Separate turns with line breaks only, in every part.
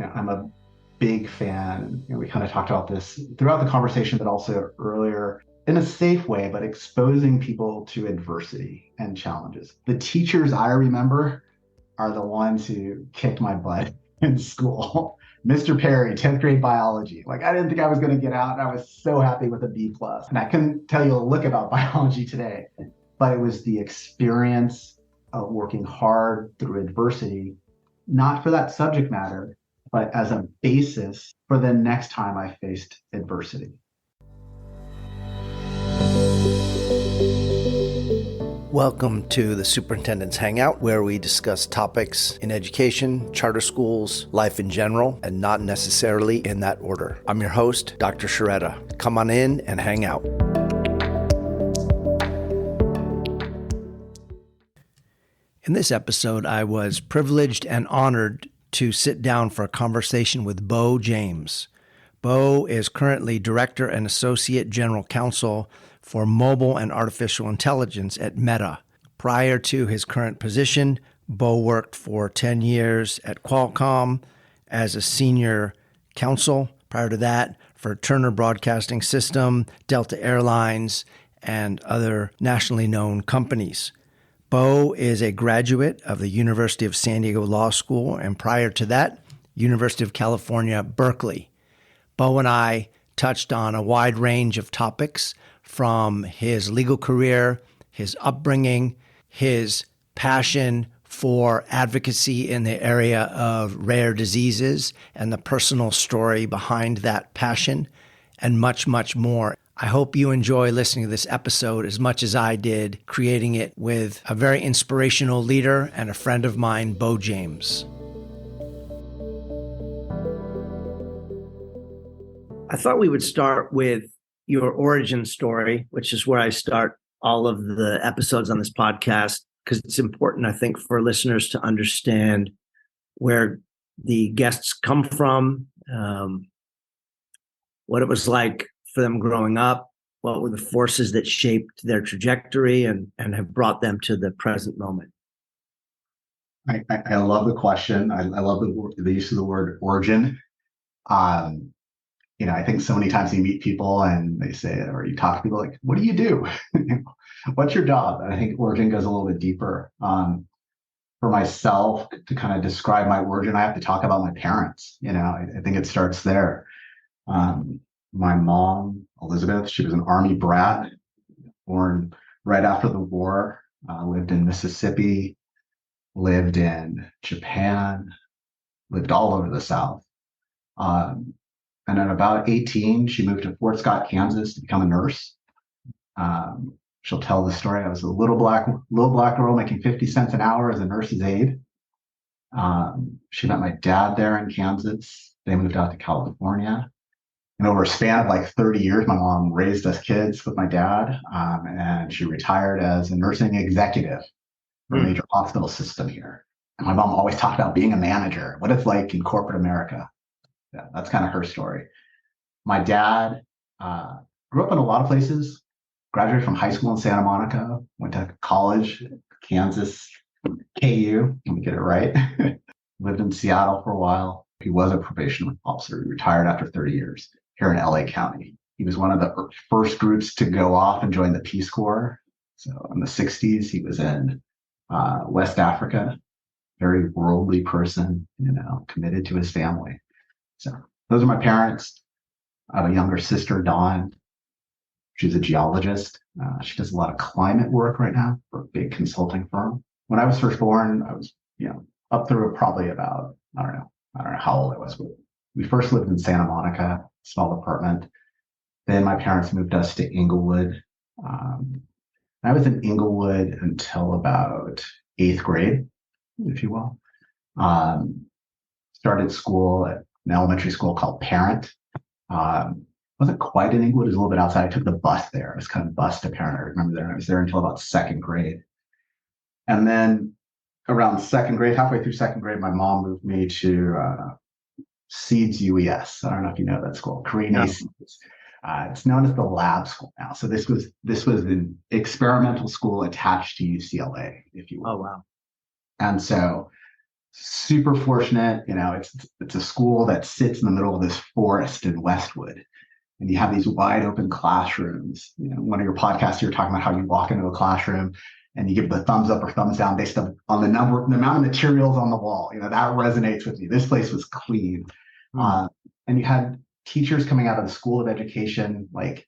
I'm a big fan. We kind of talked about this throughout the conversation, but also earlier in a safe way, but exposing people to adversity and challenges. The teachers I remember are the ones who kicked my butt in school. Mr. Perry, 10th grade biology. Like I didn't think I was going to get out, and I was so happy with a B plus. And I couldn't tell you a lick about biology today, but it was the experience of working hard through adversity, not for that subject matter, but as a basis for the next time I faced adversity.
Welcome to the Superintendent's Hangout, where we discuss topics in education, charter schools, life in general, and not necessarily in that order. I'm your host, Dr. Sharetta. Come on in and hang out. In this episode, I was privileged and honored to sit down for a conversation with Beau James. Beau is currently Director and Associate General Counsel for Mobile and Artificial Intelligence at Meta. Prior to his current position, Beau worked for 10 years at Qualcomm as a senior counsel. Prior to that, for Turner Broadcasting System, Delta Airlines, and other nationally known companies. Beau is a graduate of the University of San Diego Law School, and prior to that, University of California, Berkeley. Beau and I touched on a wide range of topics, from his legal career, his upbringing, his passion for advocacy in the area of rare diseases, and the personal story behind that passion, and much, much more. I hope you enjoy listening to this episode as much as I did creating it with a very inspirational leader and a friend of mine, Beau James. I thought we would start with your origin story, which is where I start all of the episodes on this podcast, because it's important, I think, for listeners to understand where the guests come from, what it was like for them growing up, what were the forces that shaped their trajectory and have brought them to the present moment.
I love the question. I love the use of the word origin. I think so many times you meet people and they say, or you talk to people like, what do you do? What's your job? And I think origin goes a little bit deeper. For myself, to kind of describe my origin, I have to talk about my parents. I think it starts there. My mom, Elizabeth, she was an Army brat, born right after the war, lived in Mississippi, lived in Japan, lived all over the South. And at about 18, she moved to Fort Scott, Kansas to become a nurse. She'll tell the story. I was a little black girl making 50 cents an hour as a nurse's aide. She met my dad there in Kansas. They moved out to California. And over a span of like 30 years, my mom raised us kids with my dad, and she retired as a nursing executive for a major hospital system here. And my mom always talked about being a manager, what it's like in corporate America. Yeah, that's kind of her story. My dad grew up in a lot of places, graduated from high school in Santa Monica, went to college, Kansas, KU, let me get it right. Lived in Seattle for a while. He was a probation officer. He retired after 30 years here in LA County. He was one of the first groups to go off and join the Peace Corps. So in the 60s, he was in West Africa, very worldly person, committed to his family. So those are my parents. I have a younger sister, Dawn. She's a geologist. She does a lot of climate work right now for a big consulting firm. When I was first born, I was, up through probably about, I don't know how old I was. But we first lived in Santa Monica, small apartment. Then my parents moved us to Inglewood. I was in Inglewood until about 8th grade, if you will. Started school at an elementary school called Parent. Wasn't quite in Inglewood, it was a little bit outside. I took the bus there. It was kind of bus to Parent. I remember that. I was there until about 2nd grade. And then around 2nd grade, halfway through 2nd grade, my mom moved me to Seeds UES. I don't know if you know that school, Korean
No.
Seeds. It's known as the lab school now. So this was an experimental school attached to UCLA, if you will.
Oh, wow.
And so super fortunate. It's a school that sits in the middle of this forest in Westwood, and you have these wide open classrooms. One of your podcasts, you're talking about how you walk into a classroom and you give the thumbs up or thumbs down based on the amount of materials on the wall. That resonates with me. This place was clean. And you had teachers coming out of the School of Education, like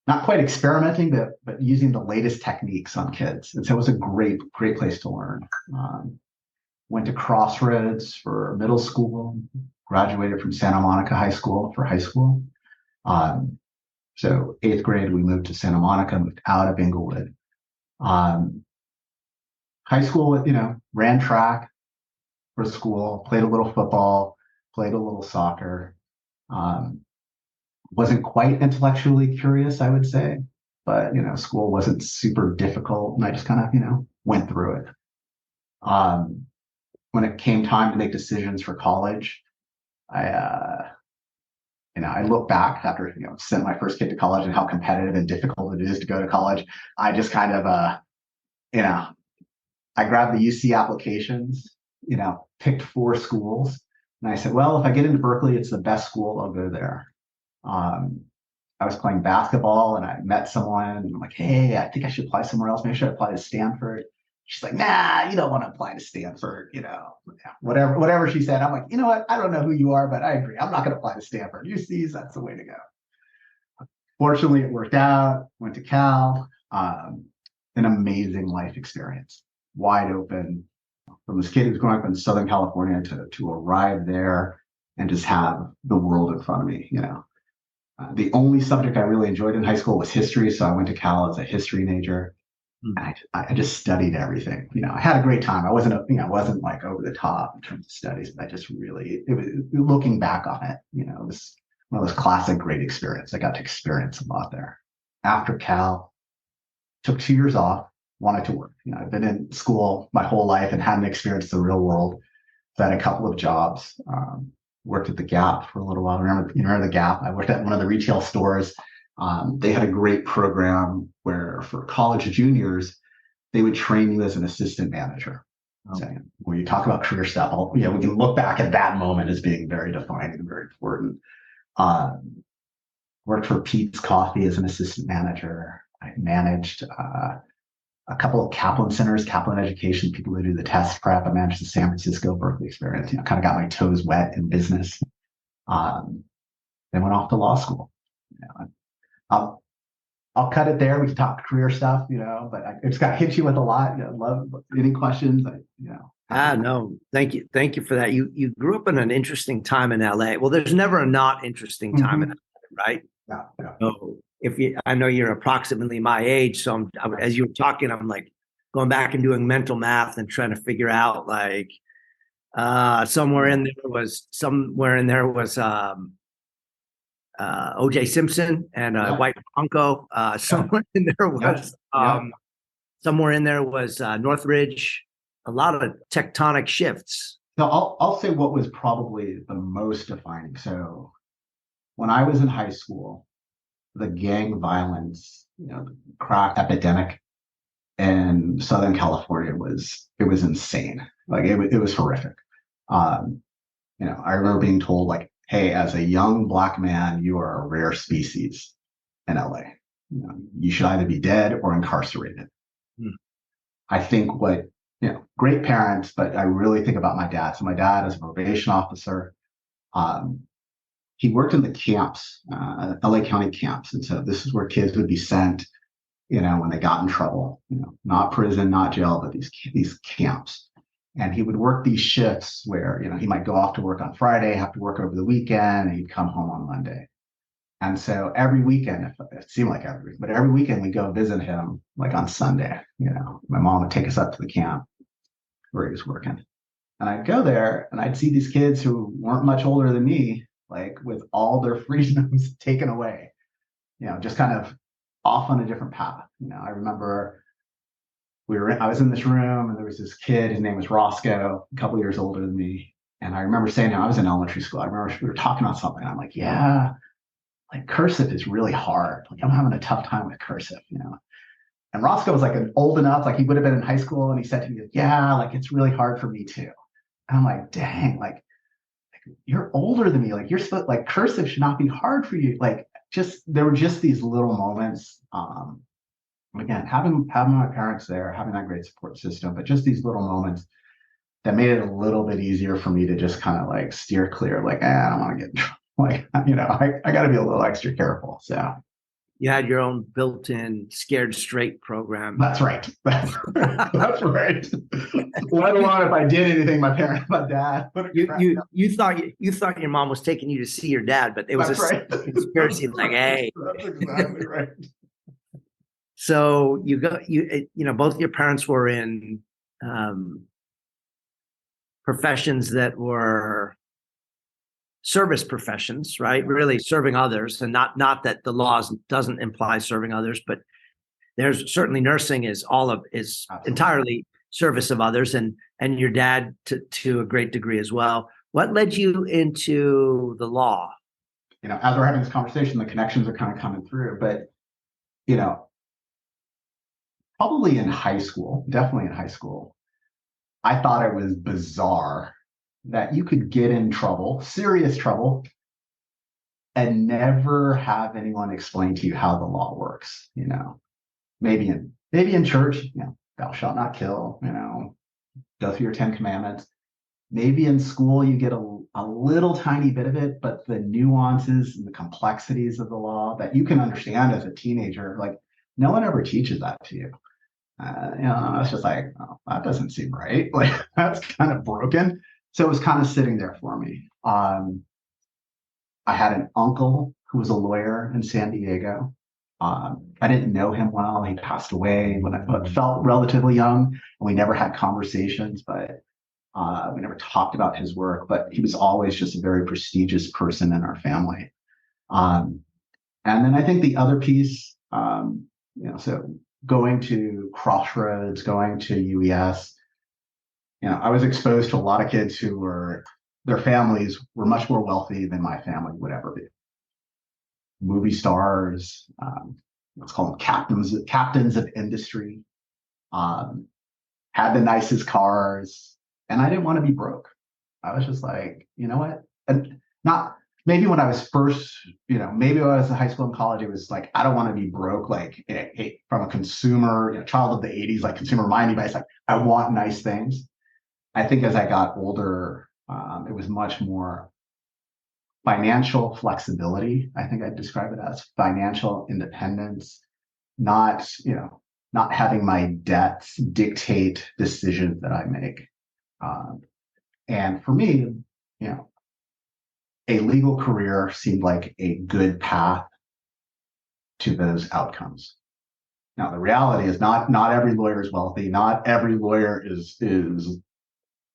not quite experimenting, but using the latest techniques on kids. And so it was a great place to learn. Went to Crossroads for middle school, graduated from Santa Monica High School for high school. So 8th grade, we moved to Santa Monica, moved out of Inglewood. High school, ran track for school, played a little football, played a little soccer. Wasn't quite intellectually curious, I would say, but, school wasn't super difficult, and I just kind of, went through it. When it came time to make decisions for college, I look back after, sent my first kid to college and how competitive and difficult it is to go to college. I just kind of, I grabbed the UC applications, picked 4 schools. And I said, well, if I get into Berkeley, it's the best school, I'll go there. I was playing basketball and I met someone and I'm like, hey, I think I should apply somewhere else. Maybe I should apply to Stanford. She's like, nah, you don't want to apply to Stanford, whatever she said. I'm like, you know what? I don't know who you are, but I agree. I'm not going to apply to Stanford. UC's, that's the way to go. Fortunately, it worked out. Went to Cal. An amazing life experience. Wide open. From this kid who's growing up in Southern California to arrive there and just have the world in front of me, The only subject I really enjoyed in high school was history. So I went to Cal as a history major. I just studied everything. I had a great time. I wasn't like over the top in terms of studies, but I just really, looking back on it, it was one of those classic great experiences. I got to experience a lot there. After Cal, took 2 years off, wanted to work. I've been in school my whole life and hadn't experienced the real world. So I had a couple of jobs. Worked at the Gap for a little while. Remember the Gap? I worked at one of the retail stores. They had a great program where for college juniors, they would train you as an assistant manager. So, when you talk about career stuff, we can look back at that moment as being very defining and very important. Worked for Pete's Coffee as an assistant manager. I managed a couple of Kaplan centers, Kaplan Education, people who do the test prep. I managed the San Francisco, Berkeley experience, kind of got my toes wet in business. Then went off to law school. I'll cut it there. We can talk career stuff, but I just got to hit you with a lot. Love any questions,
No, thank you. Thank you for that. You grew up in an interesting time in LA. Well, there's never a not interesting time in LA, right?
Yeah.
So I know you're approximately my age. So as you were talking, I'm like going back and doing mental math and trying to figure out somewhere in there was O.J. Simpson and White Bronco. Somewhere in there was Northridge. A lot of tectonic shifts.
So I'll say what was probably the most defining. So when I was in high school, the gang violence, the crack epidemic in Southern California was insane. Like it was horrific. I remember being told like, hey, as a young Black man, you are a rare species in LA. You should either be dead or incarcerated. I think great parents, but I really think about my dad. So my dad is a probation officer. He worked in the camps, LA County camps. And so this is where kids would be sent, when they got in trouble, not prison, not jail, but these camps. And he would work these shifts where, he might go off to work on Friday, have to work over the weekend, and he'd come home on Monday. And so every weekend, it seemed like every week, but every weekend we'd go visit him like on Sunday. My mom would take us up to the camp where he was working. And I'd go there and I'd see these kids who weren't much older than me, like with all their freedoms taken away, just kind of off on a different path. I remember I was in this room and there was this kid, his name was Roscoe, a couple years older than me. And I remember saying, I was in elementary school. I remember we were talking about something. I'm like, yeah, like cursive is really hard. Like I'm having a tough time with cursive, And Roscoe was like old enough, like he would have been in high school. And he said to me, yeah, like it's really hard for me too. And I'm like, dang, like you're older than me. Like you're supposed, like cursive should not be hard for you. Like just, there were just these little moments. Again, having my parents there, having that great support system, but just these little moments that made it a little bit easier for me to just kind of like steer clear, like, I don't want to get in trouble. Like, I got to be a little extra careful. So
You had your own built-in scared straight program.
that's right. That's right. Let alone if I did anything, my dad.
You thought your mom was taking you to see your dad, but it was
right.
Conspiracy. Like, hey,
that's exactly right.
So both your parents were in professions that were service professions, right? Really serving others, and not that the laws doesn't imply serving others, but there's certainly nursing is entirely service of others, and your dad to a great degree as well. What led you into the law?
As we're having this conversation, the connections are kind of coming through, but probably definitely in high school, I thought it was bizarre that you could get in trouble, serious trouble, and never have anyone explain to you how the law works. Maybe in church, thou shalt not kill, go through your 10 commandments. Maybe in school you get a little tiny bit of it, but the nuances and the complexities of the law that you can understand as a teenager, like no one ever teaches that to you. It's just like, oh, that doesn't seem right. Like that's kind of broken. So it was kind of sitting there for me. I had an uncle who was a lawyer in San Diego. I didn't know him well. He passed away when I felt relatively young, and we never had conversations, but we never talked about his work. But he was always just a very prestigious person in our family. And then I think the other piece, so going to Crossroads, going to UES, I was exposed to a lot of kids who their families were much more wealthy than my family would ever be. Movie stars, let's call them captains of industry, had the nicest cars, and I didn't want to be broke. I was just like, you know what? And not maybe when I was first, maybe when I was in high school and college, it was like, I don't want to be broke. Like from a consumer, child of the 80s, like consumer minded, but it's like, I want nice things. I think as I got older, it was much more financial flexibility. I think I'd describe it as financial independence, not having my debts dictate decisions that I make. And for me, a legal career seemed like a good path to those outcomes. Now, the reality is not every lawyer is wealthy. Not every lawyer is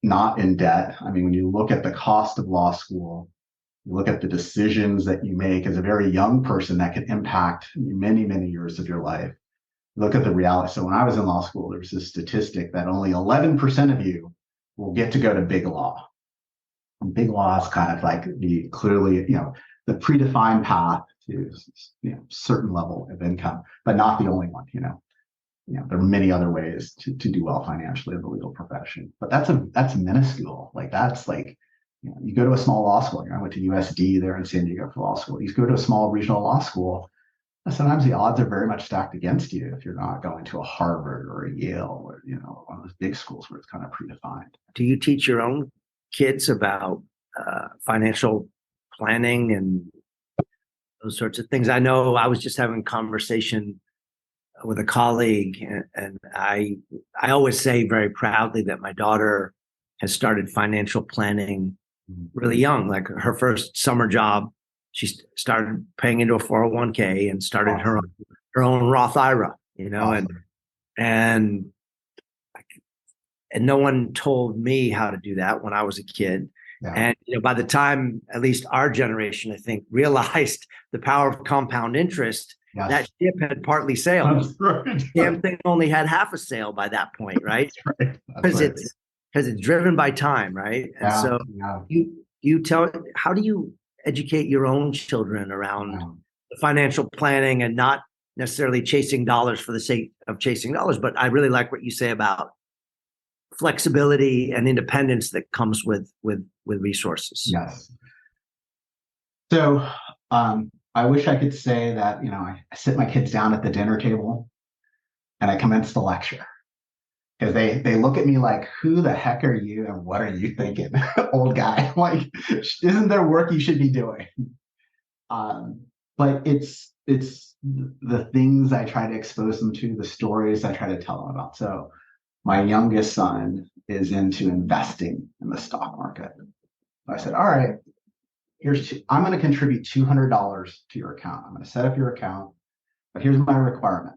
not in debt. I mean, when you look at the cost of law school, you look at the decisions that you make as a very young person that can impact many, many years of your life. Look at the reality. So when I was in law school, there was this statistic that only 11% of you will get to go to big law. And big law is kind of like the predefined path to certain level of income, but not the only one. There are many other ways to do well financially in the legal profession, but that's minuscule. Like that's like, you go to a small law school. I went to USD there in San Diego for law school. You go to a small regional law school, sometimes the odds are very much stacked against you if you're not going to a Harvard or a Yale or one of those big schools where it's kind of predefined.
Do you teach your own kids about financial planning and those sorts of things? I know I was just having a conversation with a colleague, and I always say very proudly that my daughter has started financial planning really young. Like her first summer job, she started paying into a 401k and started her own Roth IRA,
Awesome.
and no one told me how to do that when I was a kid. Yeah. And by the time at least our generation, I think, realized the power of compound interest, yes, that ship had partly sailed. That's right. Damn thing only had half a sail by that point, right?
That's right.
Because it's driven by time, right? And so you tell, how do you educate your own children around the financial planning and not necessarily chasing dollars for the sake of chasing dollars? But I really like what you say about flexibility and independence that comes with resources.
Yes. So I wish I could say that, I sit my kids down at the dinner table and I commence the lecture, because they look at me like, who the heck are you and what are you thinking, old guy? Like, isn't there work you should be doing? But it's the things I try to expose them to, the stories I try to tell them about. So my youngest son is into investing in the stock market. I said, all right, I'm going to contribute $200 to your account. I'm going to set up your account, but here's my requirement.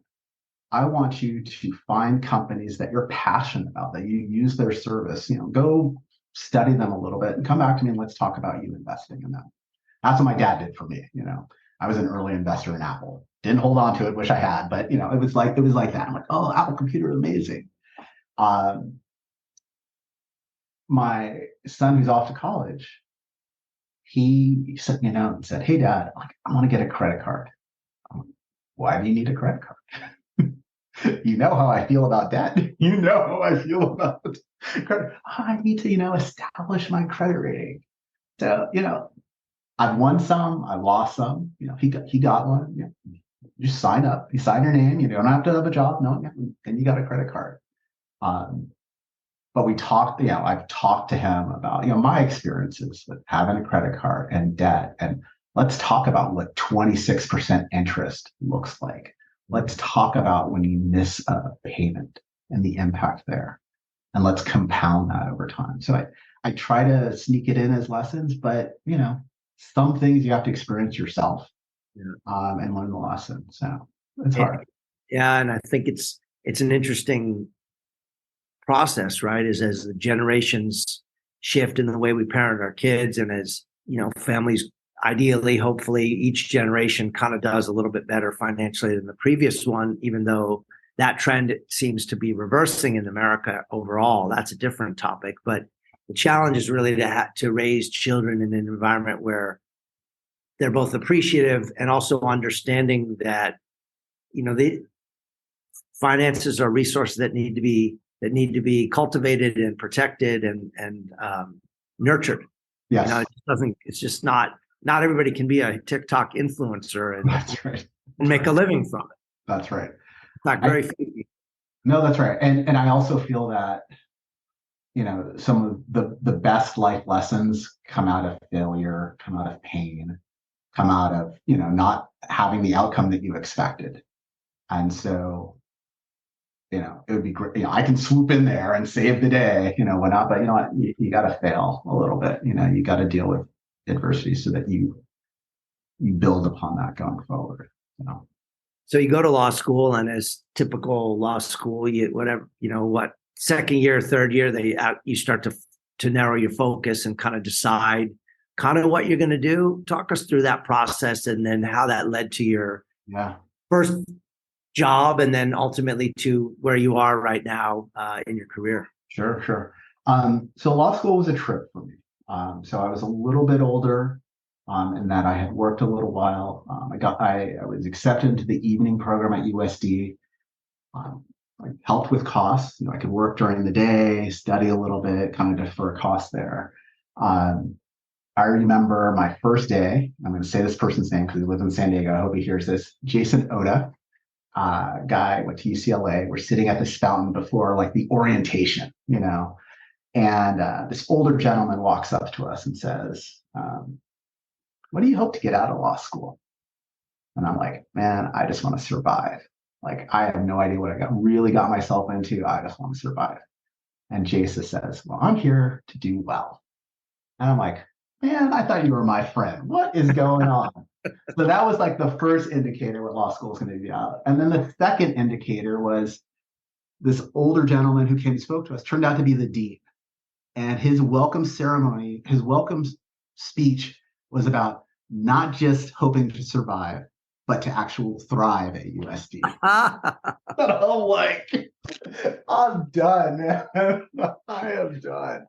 I want you to find companies that you're passionate about, that you use their service. Go study them a little bit and come back to me and let's talk about you investing in them. That's what my dad did for me. I was an early investor in Apple. Didn't hold on to it, wish I had, but it was like that. I'm like, oh, Apple computer, amazing. My son, who's off to college, he sent me a note and said, hey, Dad, I want to get a credit card. Why do you need a credit card? You know how I feel about debt. You know how I feel about credit. I need to, establish my credit rating. So, I've won some, I've lost some. He got one. You just sign up. You sign your name. You don't have to have a job. No, then you got a credit card. But we talked. I've talked to him about my experiences with having a credit card and debt, and let's talk about what 26% interest looks like. Let's talk about when you miss a payment and the impact there, and let's compound that over time. So I try to sneak it in as lessons, but some things you have to experience yourself, and learn the lesson. So it's hard.
Yeah, and I think it's an interesting process, right? As the generations shift in the way we parent our kids, and as families, ideally, hopefully, each generation kind of does a little bit better financially than the previous one, even though that trend seems to be reversing in America overall. That's a different topic. But the challenge is really to raise children in an environment where they're both appreciative and also understanding that, the finances are resources that need to be cultivated and protected and nurtured.
Yes.
It's just not everybody can be a TikTok influencer and,
That's right.
and make a living from it.
That's right.
It's not very few.
No, that's right. And I also feel that, some of the best life lessons come out of failure, come out of pain, come out of, not having the outcome that you expected. And so, it would be great. I can swoop in there and save the day, whatnot, but what, you got to fail a little bit. You got to deal with adversity so that you build upon that going forward.
So you go to law school, and as typical law school, second year, third year, you start to narrow your focus and kind of decide kind of what you're going to do. Talk us through that process, and then how that led to your first job, and then ultimately to where you are right now in your career.
Sure. So law school was a trip for me. So I was a little bit older, in that I had worked a little while. I was accepted into the evening program at USD. I helped with costs. I could work during the day, study a little bit, kind of defer costs there. I remember my first day. I'm going to say this person's name because he lives in San Diego. I hope he hears this. Jason Oda, guy, went to UCLA. We're sitting at this fountain before the orientation, and this older gentleman walks up to us and says, what do you hope to get out of law school? And I'm like, man, I just want to survive. I have no idea what I really got myself into. I just want to survive. And Jason says, well, I'm here to do well. And I'm like, man, I thought you were my friend. What is going on? So that was the first indicator what law school is going to be about. And then the second indicator was this older gentleman who came and spoke to us, turned out to be the dean. And his welcome ceremony, his welcome speech was about not just hoping to survive, but to actually thrive at USD. And I'm like, I'm done, man. I am done.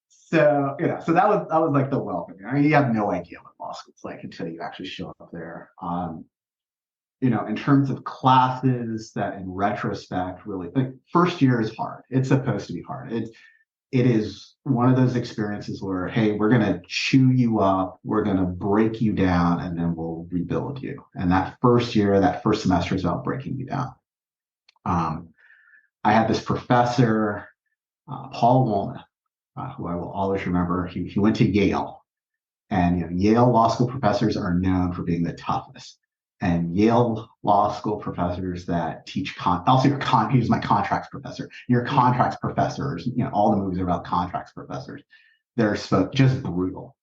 So, so that was the welcome. You have no idea what law school's like until you actually show up there. in terms of classes that in retrospect, really, like first year is hard. It's supposed to be hard. It is one of those experiences where, hey, we're going to chew you up, we're going to break you down, and then we'll rebuild you. And that first year, that first semester is about breaking you down. I had this professor, Paul Woolman, who I will always remember. He went to Yale, and Yale law school professors are known for being the toughest. And Yale law school professors that teach he was my contracts professor. Your contracts professors, all the movies are about contracts professors. They're just brutal.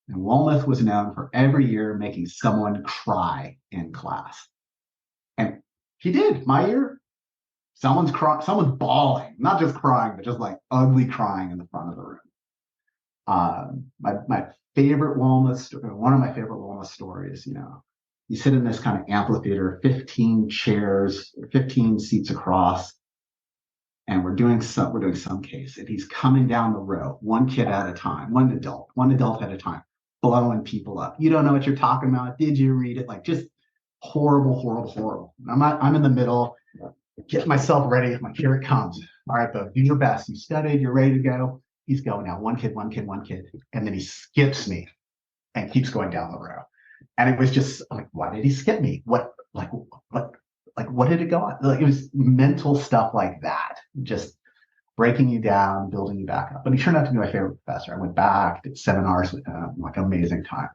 And Wilmoth was known for every year making someone cry in class. And he did. My year, someone's bawling, not just crying, but just like ugly crying in the front of the room. My favorite Wilmoth, one of my favorite Wilmoth stories, you sit in this kind of amphitheater, 15 chairs, 15 seats across, and we're doing some case, and he's coming down the row, one kid at a time, one adult at a time, blowing people up. You don't know what you're talking about. Did you read it? Like just horrible. I'm in the middle, get myself ready. I'm like, here it comes. All right, Beau, do your best. You studied, you're ready to go. He's going now. One kid. And then he skips me and keeps going down the row. And it was just like, why did he skip me? What did it go on? Like, it was mental stuff like that, just breaking you down, building you back up. But he turned out to be my favorite professor. I went back, did seminars with him, like amazing time.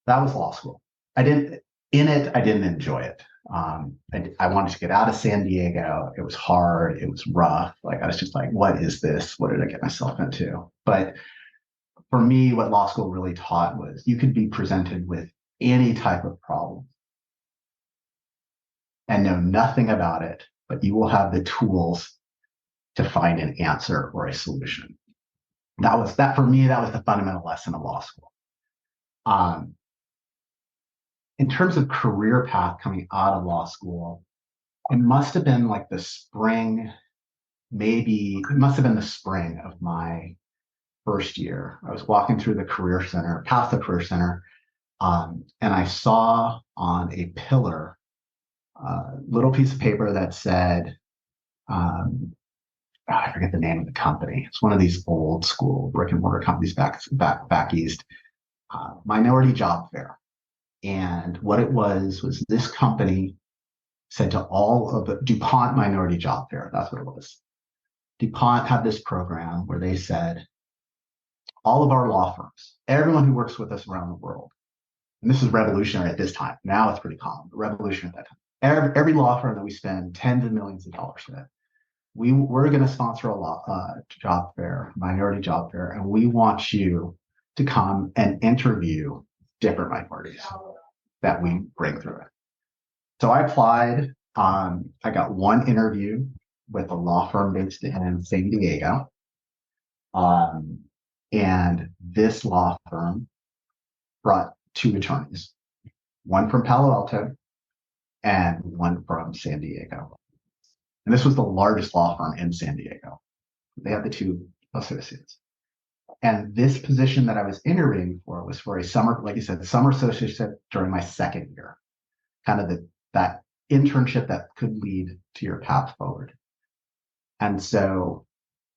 That was law school. I didn't enjoy it. I wanted to get out of San Diego. It was hard. It was rough. Like, I was just like, what is this? What did I get myself into? But for me, what law school really taught was you could be presented with any type of problem and know nothing about it, but you will have the tools to find an answer or a solution. That for me, that was the fundamental lesson of law school. In terms of career path coming out of law school, it must have been like the spring of my first year. I was walking through past the career center, and I saw on a pillar a little piece of paper that said, I forget the name of the company. It's one of these old school brick and mortar companies back east, Minority Job Fair. And what it was this company said to all of the DuPont Minority Job Fair, that's what it was. DuPont had this program where they said, all of our law firms, everyone who works with us around the world, and this is revolutionary at this time. Now it's pretty common, but revolutionary at that time. Every law firm that we spend tens of millions of dollars with, we're going to sponsor a job fair, minority job fair, and we want you to come and interview different minorities that we bring through it. So I applied. I got one interview with a law firm based in San Diego. And this law firm brought two attorneys, one from Palo Alto and one from San Diego. And this was the largest law firm in San Diego. They had the two associates. And this position that I was interviewing for was for a summer, like you said, the summer associate during my second year, kind of that internship that could lead to your path forward. And so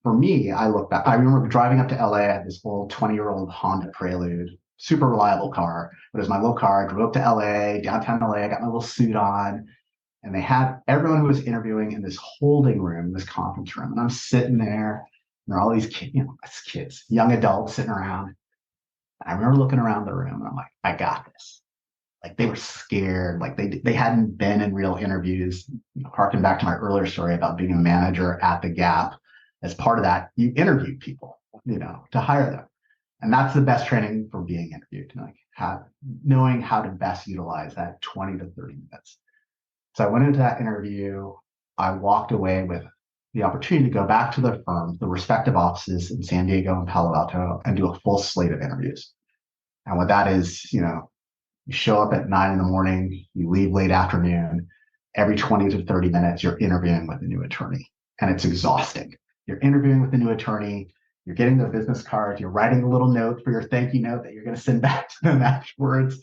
for me, I look back, I remember driving up to LA. I had this old 20-year-old Honda Prelude, super reliable car, but it was my little car. I drove up to LA, downtown LA. I got my little suit on, and they had everyone who was interviewing in this holding room, this conference room. And I'm sitting there, and there are all these kids, young adults sitting around. I remember looking around the room, and I'm like, I got this. Like, they were scared. Like, they hadn't been in real interviews. Harking back to my earlier story about being a manager at the Gap. As part of that, you interview people, to hire them. And that's the best training for being interviewed, knowing how to best utilize that 20 to 30 minutes. So I went into that interview. I walked away with the opportunity to go back to the firm, the respective offices in San Diego and Palo Alto, and do a full slate of interviews. And what that is, you show up at 9 a.m, you leave late afternoon. Every 20 to 30 minutes, you're interviewing with a new attorney. And it's exhausting. You're interviewing with a new attorney. You're getting their business cards. You're writing a little note for your thank you note that you're going to send back to them afterwards.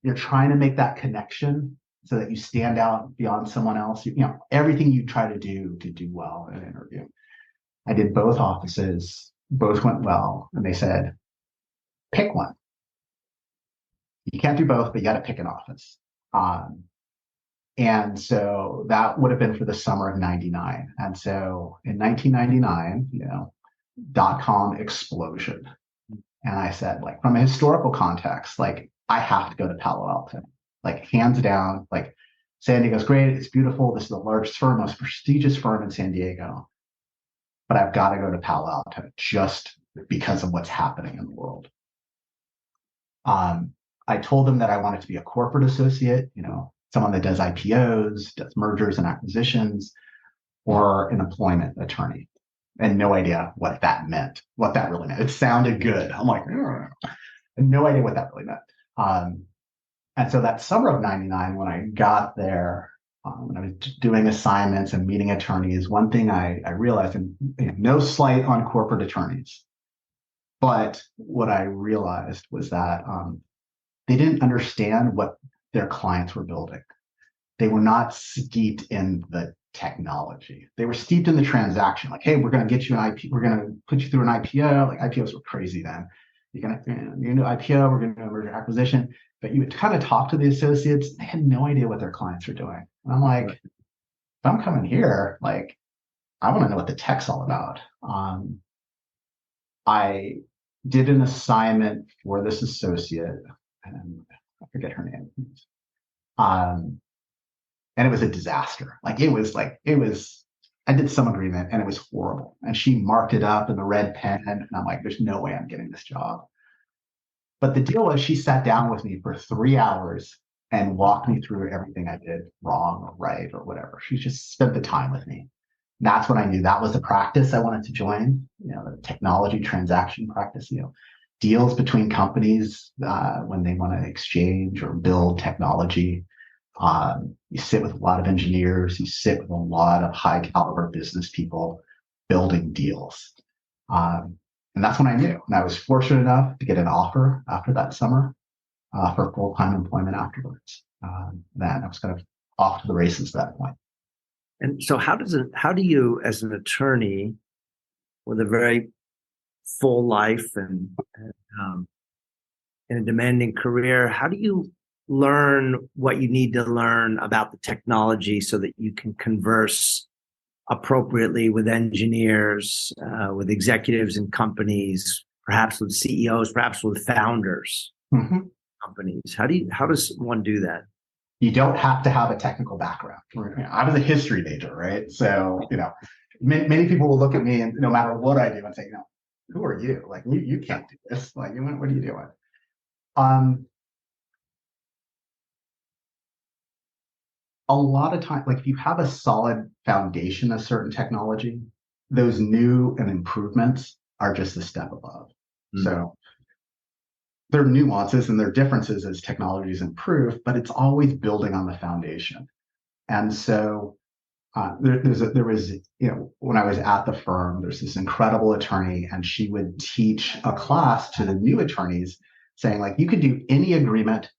You're trying to make that connection so that you stand out beyond someone else. Everything you try to do well in an interview. I did both offices, both went well, and they said, pick one. You can't do both, but you got to pick an office. And so that would have been for the summer of 99. And so in 1999, .com explosion. And I said, like, from a historical context, like, I have to go to Palo Alto, like, hands down. Like, San Diego's great. It's beautiful. This is the largest firm, most prestigious firm in San Diego. But I've got to go to Palo Alto just because of what's happening in the world. I told them that I wanted to be a corporate associate, someone that does IPOs, does mergers and acquisitions, or an employment attorney. And no idea what that meant, what that really meant. It sounded good. I'm like, no idea what that really meant. And so that summer of 99, when I got there, when I was doing assignments and meeting attorneys, one thing I realized, and no slight on corporate attorneys, but what I realized was that they didn't understand what their clients were building. They were not steeped in the technology. They were steeped in the transaction. Like, hey, we're going to get you an IP. We're going to put you through an IPO. Like, IPOs were crazy then. You're going to do IPO. We're going to do a merger acquisition. But you would kind of talk to the associates. They had no idea what their clients were doing. And I'm like, if I'm coming here, like, I want to know what the tech's all about. I did an assignment for this associate, and I forget her name. And it was a disaster. I did some agreement and it was horrible. And she marked it up in the red pen. And I'm like, there's no way I'm getting this job. But the deal was she sat down with me for 3 hours and walked me through everything I did wrong or right or whatever. She just spent the time with me. And that's when I knew that was the practice I wanted to join, the technology transaction practice, deals between companies when they want to exchange or build technology. You sit with a lot of engineers, you sit with a lot of high caliber business people building deals. And that's when I knew. And I was fortunate enough to get an offer after that summer for full-time employment afterwards. Then I was kind of off to the races at that point.
And so how do you, as an attorney with a very full life and a demanding career, how do you learn what you need to learn about the technology so that you can converse appropriately with engineers, with executives in companies, perhaps with CEOs, perhaps with founders companies? How does one do that?
You don't have to have a technical background. I was a history major, right? So, many people will look at me and no matter what I do and say, who are you? Like, you can't do this. Like, what are you doing? A lot of time, like, if you have a solid foundation of certain technology, those new and improvements are just a step above. So there are nuances and there are differences as technologies improve, but it's always building on the foundation. And so there was, when I was at the firm, there's this incredible attorney, and she would teach a class to the new attorneys saying, like, you could do any agreement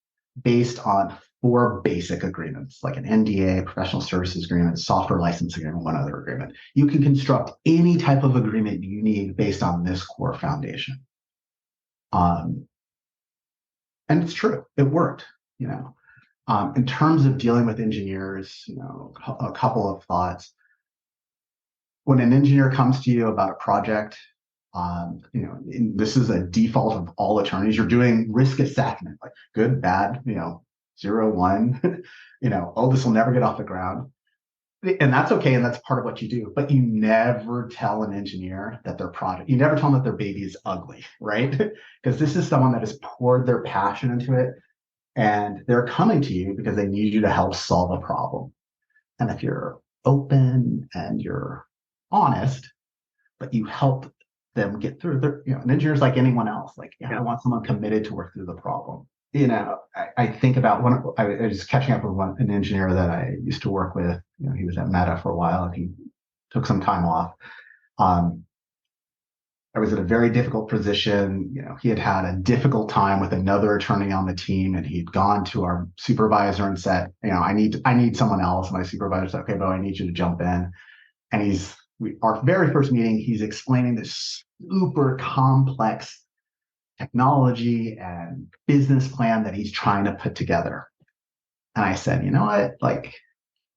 based on 4 basic agreements, like an NDA, professional services agreement, software license agreement, one other agreement. You can construct any type of agreement you need based on this core foundation. And it's true, it worked, in terms of dealing with engineers, a couple of thoughts. When an engineer comes to you about a project, this is a default of all attorneys. You're doing risk assessment, like good, bad, 0, 1, oh, this will never get off the ground. And that's okay. And that's part of what you do. But you never tell an engineer that their product, you never tell them that their baby is ugly, right? Because this is someone that has poured their passion into it. And they're coming to you because they need you to help solve a problem. And if you're open and you're honest, but you help them get through, an engineer's like anyone else. Like, I want someone committed to work through the problem. I think about I was catching up with an engineer that I used to work with. He was at Meta for a while and he took some time off. I was in a very difficult position. He had had a difficult time with another attorney on the team, and he'd gone to our supervisor and said, I need someone else. My supervisor said, okay, Beau, I need you to jump in. And our very first meeting, he's explaining this super complex technology and business plan that he's trying to put together. And I said, you know what?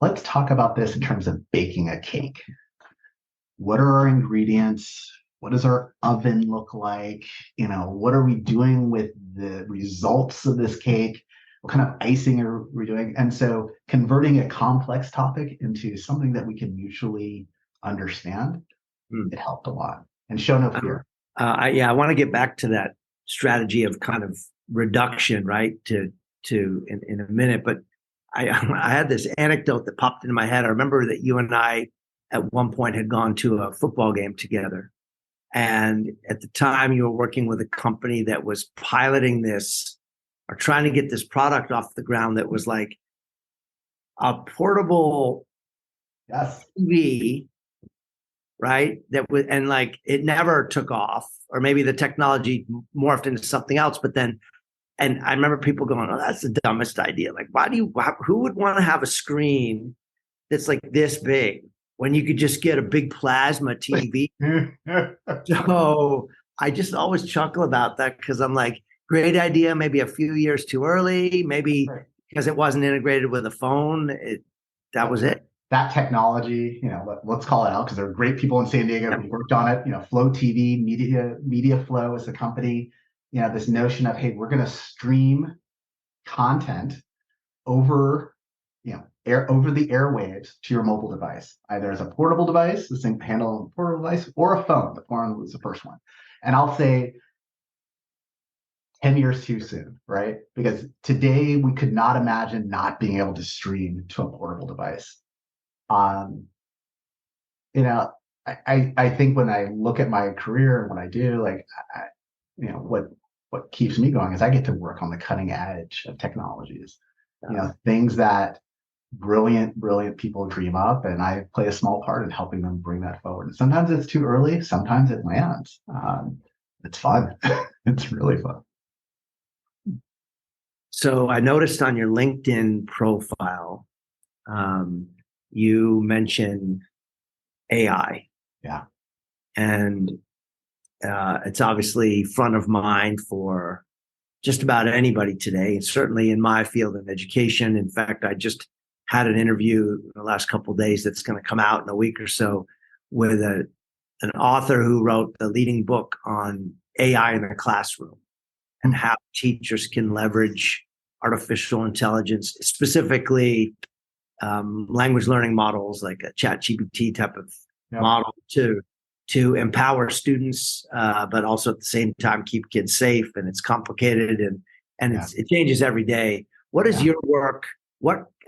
Let's talk about this in terms of baking a cake. What are our ingredients? What does our oven look like? What are we doing with the results of this cake? What kind of icing are we doing? And so converting a complex topic into something that we can mutually understand, it helped a lot. And show no fear.
I want to get back to that strategy of kind of reduction, right? In a minute, but I had this anecdote that popped into my head. I remember that you and I at one point had gone to a football game together. And at the time you were working with a company that was piloting this or trying to get this product off the ground that was like a portable TV, right? That was, and like it never took off, or maybe the technology morphed into something else. But then, and I remember people going, "Oh, that's the dumbest idea. Like, who would want to have a screen that's like this big when you could just get a big plasma TV?" So I just always chuckle about that because I'm like, great idea, maybe a few years too early, maybe because it wasn't integrated with a phone. That was it.
That technology, let's call it out because there are great people in San Diego who worked on it. Flow TV, Media Flow is the company. This notion of, hey, we're going to stream content over, over the airwaves to your mobile device, either as a portable device, the same handle portable device, or a phone. The phone was the first one. And I'll say 10 years too soon, right? Because today we could not imagine not being able to stream to a portable device. I think when I look at my career and what I do, what keeps me going is I get to work on the cutting edge of technologies, things that brilliant people dream up, and I play a small part in helping them bring that forward. And sometimes it's too early, sometimes it lands. It's fun. It's really fun.
So I noticed on your LinkedIn profile, you mentioned AI.
Yeah.
And it's obviously front of mind for just about anybody today, and certainly in my field of education. In fact, I just had an interview in the last couple of days that's going to come out in a week or so with an author who wrote the leading book on AI in the classroom and how teachers can leverage artificial intelligence, specifically language learning models like a ChatGPT type of model to empower students, but also at the same time keep kids safe. And it's complicated and it changes every day. What is your work?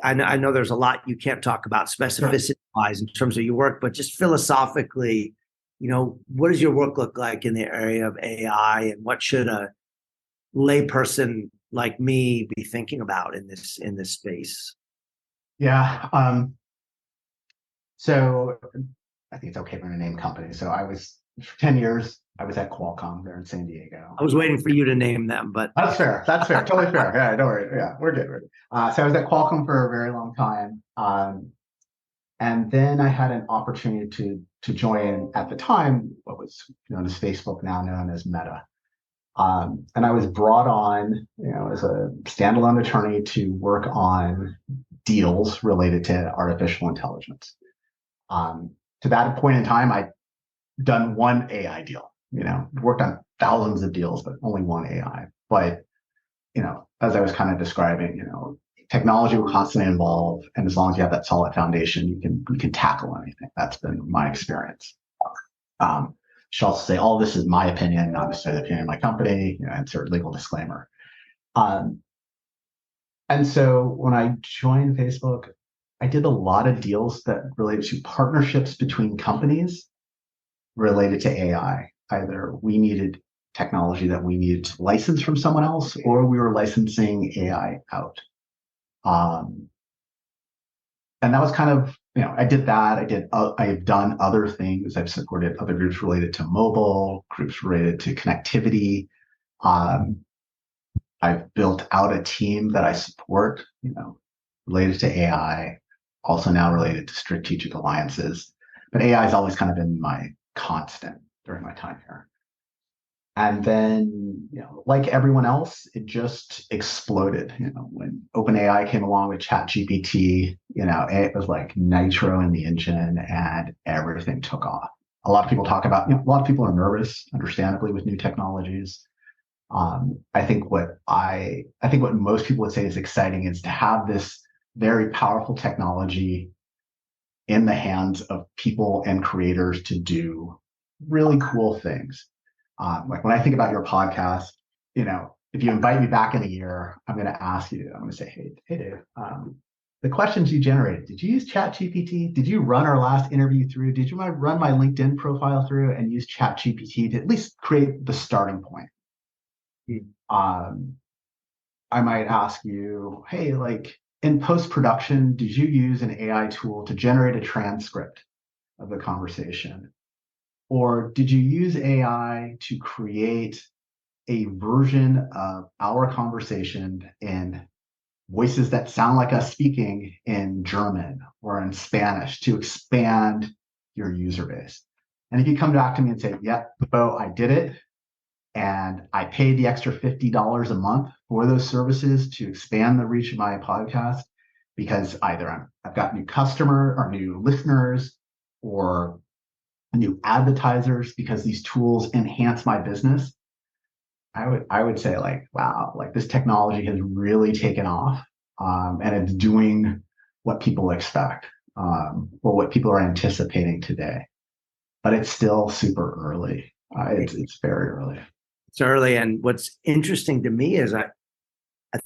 I know there's a lot you can't talk about specificity-wise in terms of your work, but just philosophically, what does your work look like in the area of AI, and what should a layperson like me be thinking about in this space?
Yeah. So I think it's okay for me to name companies. So for 10 years, I was at Qualcomm there in San Diego.
I was waiting for you to name them, but
that's fair. Totally fair. Yeah, don't worry. Yeah, we're good. So I was at Qualcomm for a very long time. And then I had an opportunity to join, at the time, what was known as Facebook, now known as Meta. And I was brought on, as a standalone attorney to work on deals related to artificial intelligence. To that point in time, I'd done one AI deal, worked on thousands of deals, but only one AI. But, as I was kind of describing, technology will constantly evolve. And as long as you have that solid foundation, you can tackle anything. That's been my experience. Should also say all this is my opinion, not necessarily the opinion of my company, insert legal disclaimer. And so when I joined Facebook, I did a lot of deals that related to partnerships between companies related to AI. Either we needed technology that we needed to license from someone else, or we were licensing AI out. And that was kind of I did that. I've done other things. I've supported other groups related to mobile, groups related to connectivity. Um, I've built out a team that I support, related to AI, also now related to strategic alliances. But AI has always kind of been my constant during my time here. And then, like everyone else, it just exploded. When OpenAI came along with ChatGPT, it was like nitro in the engine and everything took off. A lot of people talk about, a lot of people are nervous, understandably, with new technologies. I think what most people would say is exciting is to have this very powerful technology in the hands of people and creators to do really cool things. Like when I think about your podcast, if you invite me back in a year, I'm going to ask you, I'm going to say, hey, Dave, the questions you generated, did you use ChatGPT? Did you run our last interview through? Did you run my LinkedIn profile through and use ChatGPT to at least create the starting point? I might ask you, hey, like in post-production, did you use an AI tool to generate a transcript of the conversation? Or did you use AI to create a version of our conversation in voices that sound like us speaking in German or in Spanish to expand your user base? And if you come back to me and say, yep, Beau, I did it, and I paid the extra $50 a month for those services to expand the reach of my podcast because either I've got new customer or new listeners or new advertisers because these tools enhance my business, I would say like, wow, like this technology has really taken off, and it's doing what people expect, or what people are anticipating today. But it's still super early. It's very early.
It's early, and what's interesting to me is I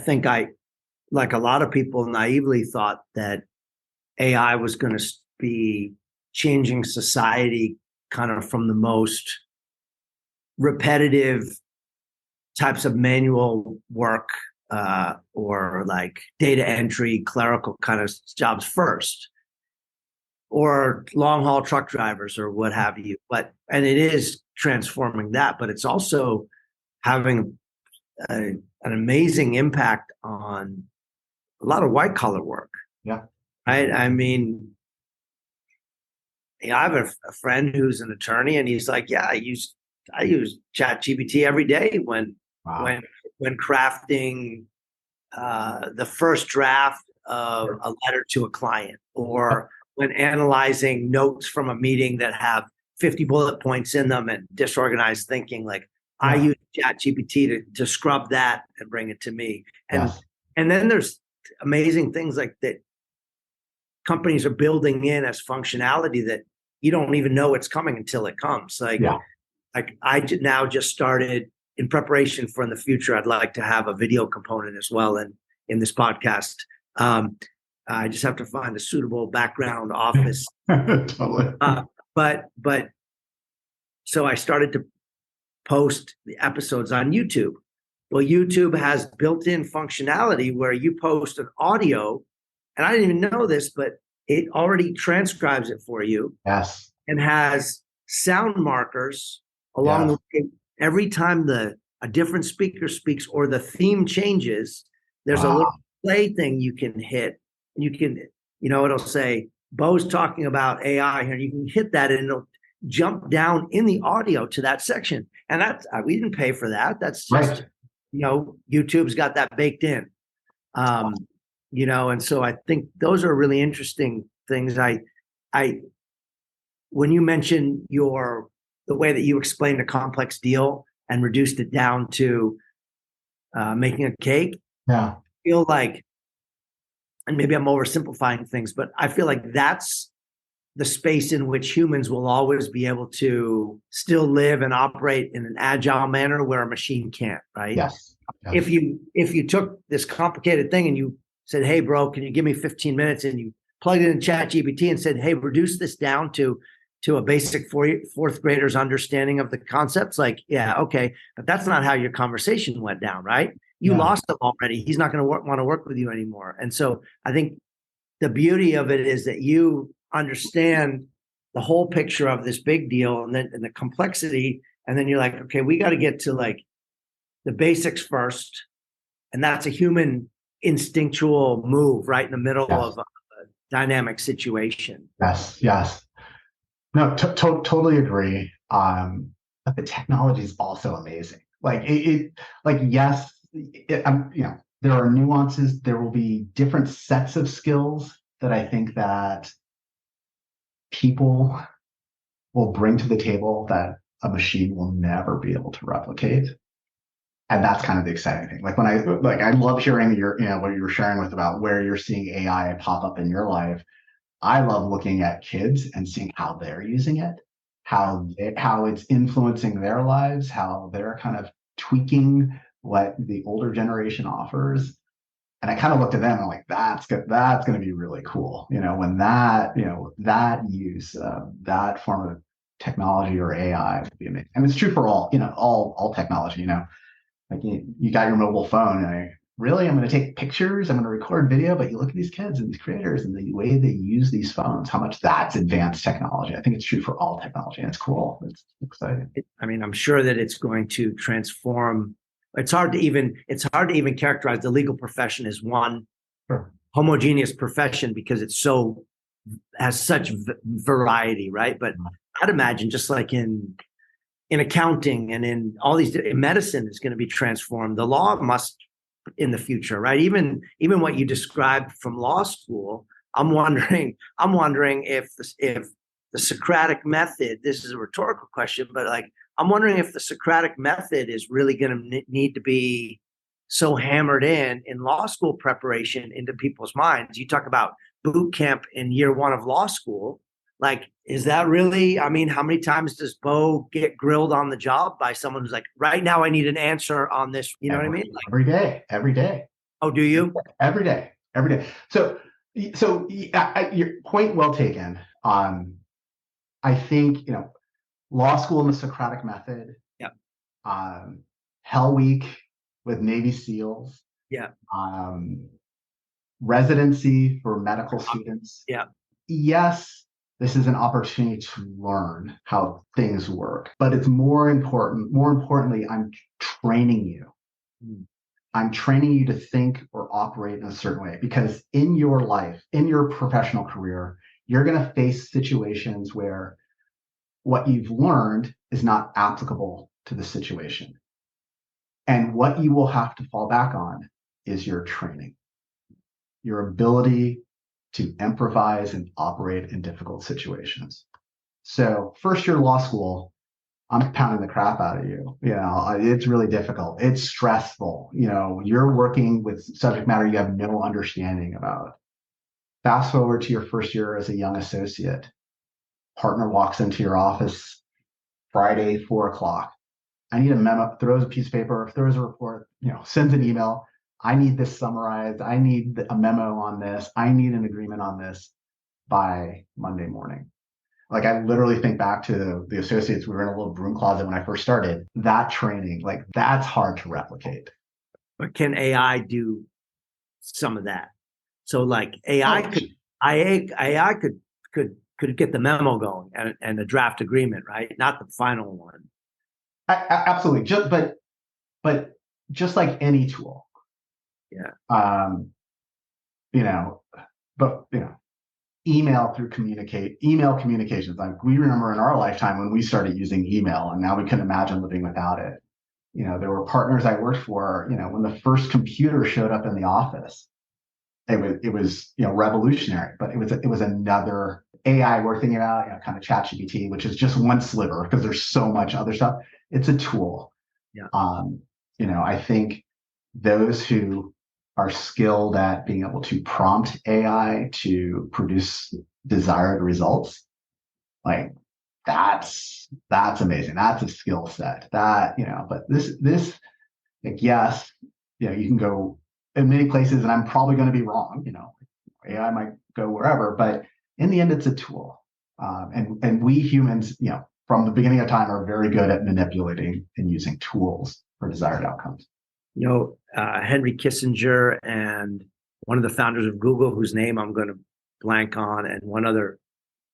think like a lot of people naively thought that AI was going to be changing society kind of from the most repetitive types of manual work, or like data entry, clerical kind of jobs first, or long haul truck drivers or what have you. And it is transforming that, but it's also having an amazing impact on a lot of white collar work.
Yeah.
Right. I mean, I have a friend who's an attorney, and he's like, yeah, I use ChatGPT every day when crafting the first draft of a letter to a client, or when analyzing notes from a meeting that have 50 bullet points in them and disorganized thinking. Like I use ChatGPT to scrub that and bring it to me. And then there's amazing things like that companies are building in as functionality that you don't even know it's coming until it comes. Like I now just started in preparation for in the future. I'd like to have a video component as well in this podcast. I just have to find a suitable background office.
Totally.
But so I started to post the episodes on YouTube. Well, YouTube has built-in functionality where you post an audio, and I didn't even know this, but it already transcribes it for you.
Yes.
And has sound markers along the way. Every time a different speaker speaks or the theme changes, there's a little play thing you can hit. You can, it'll say, Beau's talking about AI here. You can hit that and it'll jump down in the audio to that section. And we didn't pay for that. That's just, YouTube's got that baked in. And so I think those are really interesting things. When you mention the way that you explained a complex deal and reduced it down to making a cake, I feel like, and maybe I'm oversimplifying things, but I feel like that's the space in which humans will always be able to still live and operate in an agile manner where a machine can't, right?
Yes.
If you took this complicated thing and you said, hey, bro, can you give me 15 minutes? And you plugged it in ChatGPT and said, hey, reduce this down to a basic fourth grader's understanding of the concepts. Like, yeah, okay. But that's not how your conversation went down, right? You lost him already. He's not going to want to work with you anymore. And so I think the beauty of it is that you understand the whole picture of this big deal and the complexity. And then you're like, okay, we got to get to like the basics first. And that's a human instinctual move right in the middle
Yes.
of a dynamic situation.
Yes. Yes. No, totally agree. But the technology is also amazing. Like like yes, there are nuances. There will be different sets of skills that I think that people will bring to the table that a machine will never be able to replicate. And that's kind of the exciting thing. Like I love hearing what you were sharing with about where you're seeing AI pop up in your life. I love looking at kids and seeing how they're using it, how it's influencing their lives, how they're kind of tweaking what the older generation offers. And I kind of looked at them and I'm like, that's good. That's going to be really cool. When that use, that form of technology or AI would be amazing. And it's true for all technology, like you got your mobile phone and I'm going to take pictures, I'm going to record video, but you look at these kids and these creators and the way they use these phones, how much that's advanced technology. I think it's true for all technology and it's cool. It's exciting.
I'm sure that it's going to transform. It's hard to even characterize the legal profession as one homogeneous profession because it's has such variety, right? But I'd imagine just like in accounting and in all these, medicine is going to be transformed. The law must in the future, right? Even what you described from law school, I'm wondering if the Socratic method, this is a rhetorical question, but like, I'm wondering if the Socratic method is really going to need to be so hammered in law school preparation into people's minds. You talk about boot camp in year one of law school. Like, is that really, how many times does Beau get grilled on the job by someone who's like, right now I need an answer on this? You know what I mean?
Like, every day.
Oh, do you?
Every day. So your point well taken. I think, law school and the Socratic method.
Yeah.
Hell Week with Navy SEALs.
Yeah.
Residency for medical students.
Yeah.
Yes, this is an opportunity to learn how things work, but it's more importantly, I'm training you. I'm training you to think or operate in a certain way because in your life, in your professional career, you're going to face situations where what you've learned is not applicable to the situation. And what you will have to fall back on is your training, your ability to improvise and operate in difficult situations. So first year law school, I'm pounding the crap out of you. It's really difficult. It's stressful. You're working with subject matter you have no understanding about. Fast forward to your first year as a young associate. Partner walks into your office Friday, 4:00. I need a memo, throws a piece of paper, throws a report, sends an email. I need this summarized. I need a memo on this. I need an agreement on this by Monday morning. Like I literally think back to the associates. We were in a little broom closet when I first started. That training, like that's hard to replicate.
But can AI do some of that? So like AI could get the memo going and a draft agreement, right? Not the final one.
Absolutely. But just like any tool.
Yeah.
Email communications. Like we remember in our lifetime when we started using email and now we couldn't imagine living without it. There were partners I worked for, when the first computer showed up in the office, it was revolutionary, but it was another AI working it out, kind of ChatGPT, which is just one sliver because there's so much other stuff. It's a tool.
Yeah.
I think those who are skilled at being able to prompt AI to produce desired results, like that's amazing. That's a skill set that, but this, like, yes, you can go in many places and I'm probably going to be wrong, AI might go wherever, but in the end, it's a tool. And we humans, from the beginning of time are very good at manipulating and using tools for desired outcomes.
Henry Kissinger and one of the founders of Google, whose name I'm going to blank on, and one other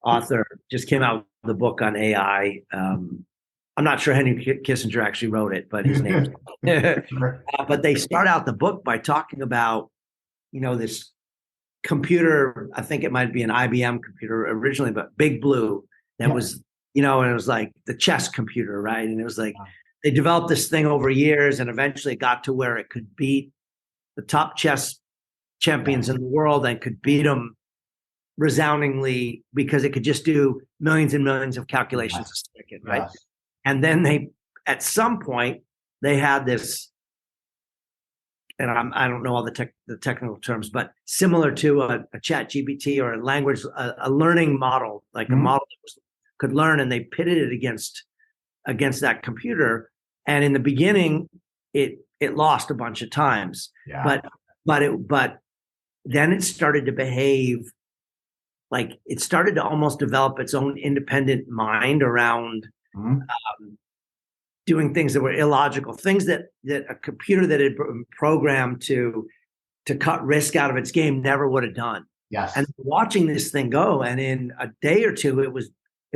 author, just came out with a book on AI. I'm not sure Henry Kissinger actually wrote it, but his name. But they start out the book by talking about, this computer. I think it might be an IBM computer originally, but Big Blue. That was, and it was like the chess computer, right? And it was like they developed this thing over years, and eventually it got to where it could beat the top chess champions in the world and could beat them resoundingly because it could just do millions and millions of calculations a second, right? And then at some point, they had this, and I don't know all the technical terms, but similar to a chat GPT or a language, a learning model, like a model that could learn, and they pitted it against that computer. And in the beginning, it lost a bunch of times, but then it started to behave like it started to almost develop its own independent mind around doing things that were illogical, things that a computer that had been programmed to cut risk out of its game never would have done.
Yes.
And watching this thing go, and in a day or two, it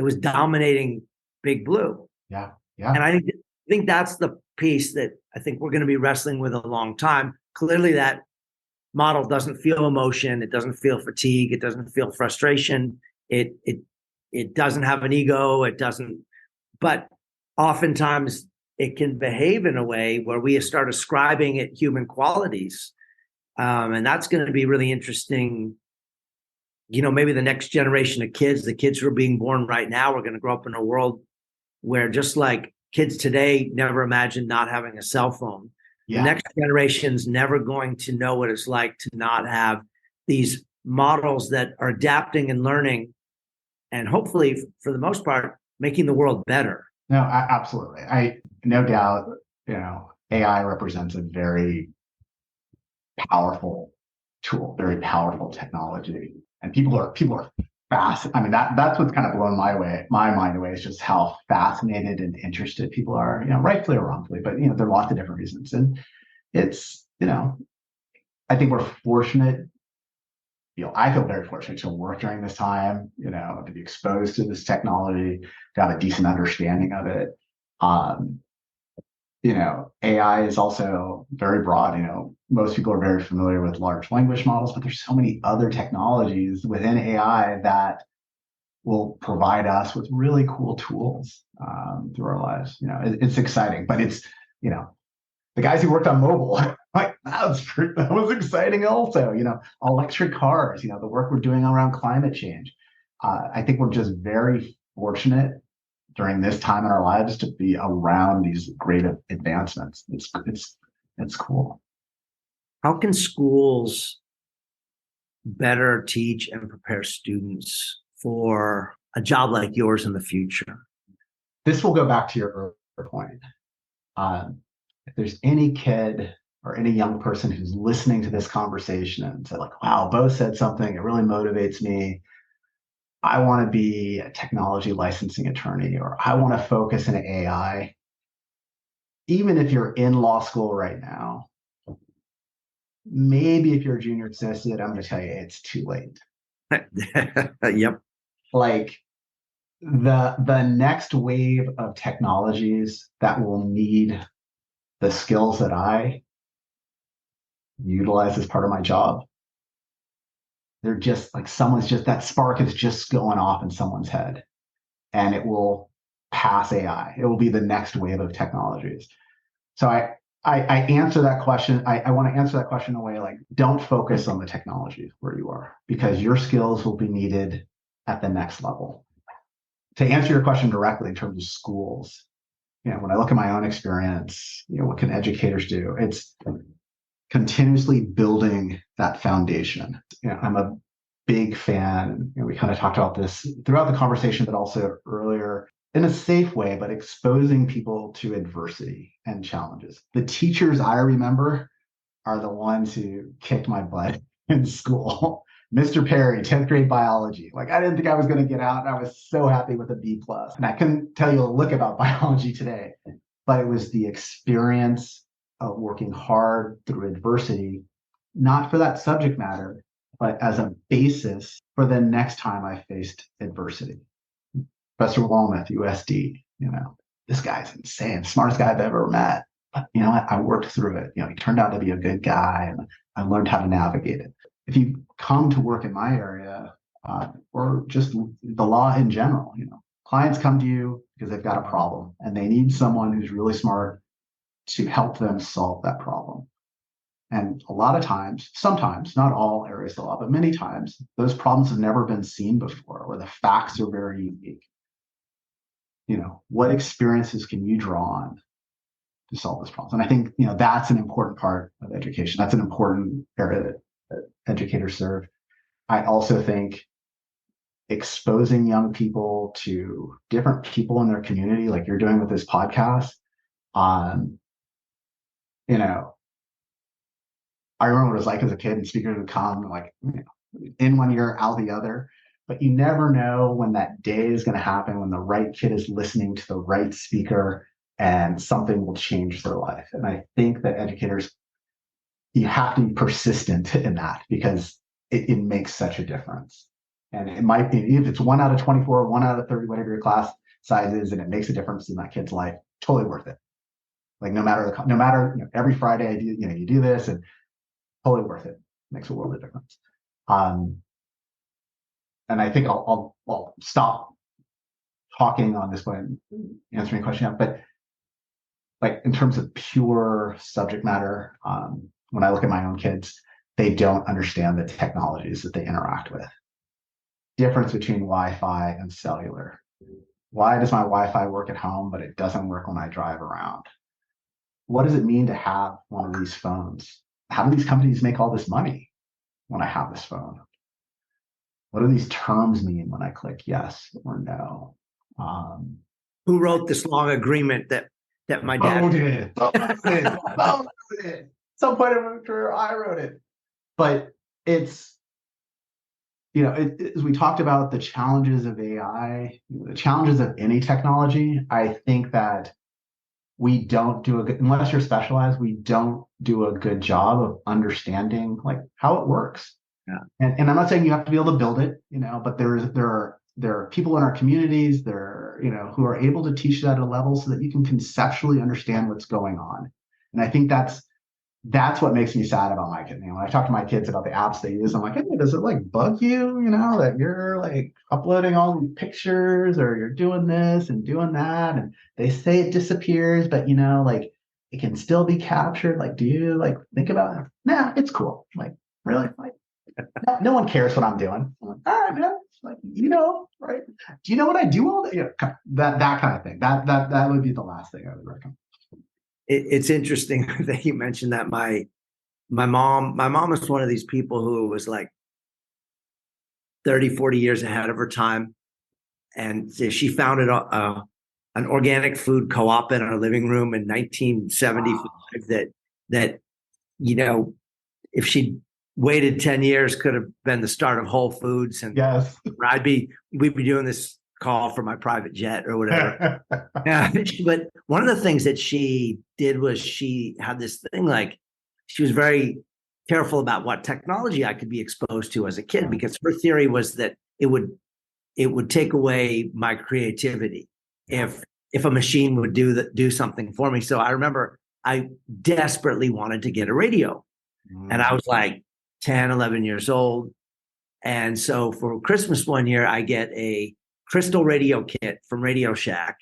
was dominating Big Blue.
Yeah.
And I think that's the piece that I think we're going to be wrestling with a long time. Clearly, that model doesn't feel emotion. It doesn't feel fatigue. It doesn't feel frustration. It doesn't have an ego. It doesn't. But oftentimes, it can behave in a way where we start ascribing it human qualities, and that's going to be really interesting. Maybe the next generation of kids, the kids who are being born right now, are going to grow up in a world where, just like kids today never imagined not having a cell phone, the next generation's never going to know what it's like to not have these models that are adapting and learning, and hopefully, for the most part, making the world better.
No, absolutely. No doubt, AI represents a very powerful tool, very powerful technology, and people are fast. I mean, that's what's kind of blown my mind away is just how fascinated and interested people are, rightfully or wrongfully, but there are lots of different reasons. And it's, I think we're fortunate. I feel very fortunate to work during this time, to be exposed to this technology, to have a decent understanding of it. AI is also very broad. Most people are very familiar with large language models, but there's so many other technologies within AI that will provide us with really cool tools through our lives. It's exciting, but it's, the guys who worked on mobile, like that was exciting also, electric cars, the work we're doing around climate change. I think we're just very fortunate during this time in our lives to be around these great advancements. It's cool.
How can schools better teach and prepare students for a job like yours in the future?
This will go back to your earlier point. If there's any kid or any young person who's listening to this conversation and said, like, wow, Beau said something, it really motivates me. I want to be a technology licensing attorney, or I want to focus in AI. Even if you're in law school right now, maybe if you're a junior associate, I'm going to tell you it's too late.
Yep.
Like the next wave of technologies that will need the skills that I utilize as part of my job, they're just like that spark is just going off in someone's head, and it will pass AI. It will be the next wave of technologies. So I answer that question. I want to answer that question in a way like, don't focus on the technology where you are, because your skills will be needed at the next level. To answer your question directly in terms of schools, when I look at my own experience, what can educators do? It's continuously building that foundation. I'm a big fan. We kind of talked about this throughout the conversation, but also earlier, in a safe way, but exposing people to adversity and challenges. The teachers I remember are the ones who kicked my butt in school. Mr. Perry, 10th grade biology. Like, I didn't think I was going to get out, and I was so happy with a B+. And I couldn't tell you a lick about biology today, but it was the experience of working hard through adversity, not for that subject matter, but as a basis for the next time I faced adversity. Professor Walnuth, USD, this guy's insane, smartest guy I've ever met. But I worked through it. He turned out to be a good guy, and I learned how to navigate it. If you come to work in my area, or just the law in general, clients come to you because they've got a problem and they need someone who's really smart to help them solve that problem. And a lot of times, sometimes, not all areas of the law, but many times, those problems have never been seen before, or the facts are very unique. What experiences can you draw on to solve this problem? And I think, that's an important part of education. That's an important area that educators serve. I also think exposing young people to different people in their community, like you're doing with this podcast, I remember what it was like as a kid, and speakers would come like, in one ear, out the other. But you never know when that day is going to happen, when the right kid is listening to the right speaker and something will change their life. And I think that educators, you have to be persistent in that, because it makes such a difference. And it might be, if it's 1 out of 24, 1 out of 30, whatever your class size is, and it makes a difference in that kid's life, totally worth it. Like no matter every Friday, you do this, and totally worth it. Makes a world of difference. And I think I'll stop talking on this point and answering a question. But like in terms of pure subject matter, when I look at my own kids, they don't understand the technologies that they interact with. Difference between Wi-Fi and cellular. Why does my Wi-Fi work at home, but it doesn't work when I drive around? What does it mean to have one of these phones? How do these companies make all this money when I have this phone? What do these terms mean when I click yes or no?
Who wrote this long agreement that my dad
did? Beau did. Some point in my career, I wrote it. But it's, as we talked about the challenges of AI, the challenges of any technology, I think that we don't do unless you're specialized, we don't do a good job of understanding like how it works.
Yeah.
And I'm not saying you have to be able to build it, but there are people in our communities who are able to teach that at a level so that you can conceptually understand what's going on. And I think that's what makes me sad about my kids. When I talk to my kids about the apps they use, I'm like, hey, does it like bug you, that you're like uploading all these pictures, or you're doing this and doing that, and they say it disappears, but like it can still be captured. Like, do you like think about it? Nah, it's cool. Like, really? Like, no one cares what I'm doing. I'm like, all right, man. Like, right? Do you know what I do all day? That kind of thing. That would be the last thing I would recommend.
It's interesting that you mentioned that. My mom is one of these people who was like 30, 40 years ahead of her time. And she founded an organic food co-op in our living room in 1975. Wow. That if she'd waited 10 years, could have been the start of Whole Foods. And
yes,
we'd be doing this call for my private jet or whatever. But one of the things that she did was she had this thing, like she was very careful about what technology I could be exposed to as a kid, because her theory was that it would take away my creativity if a machine would do something for me. So I remember I desperately wanted to get a radio, and I was like 10, 11 years old. And so for Christmas one year, I get a crystal radio kit from Radio Shack.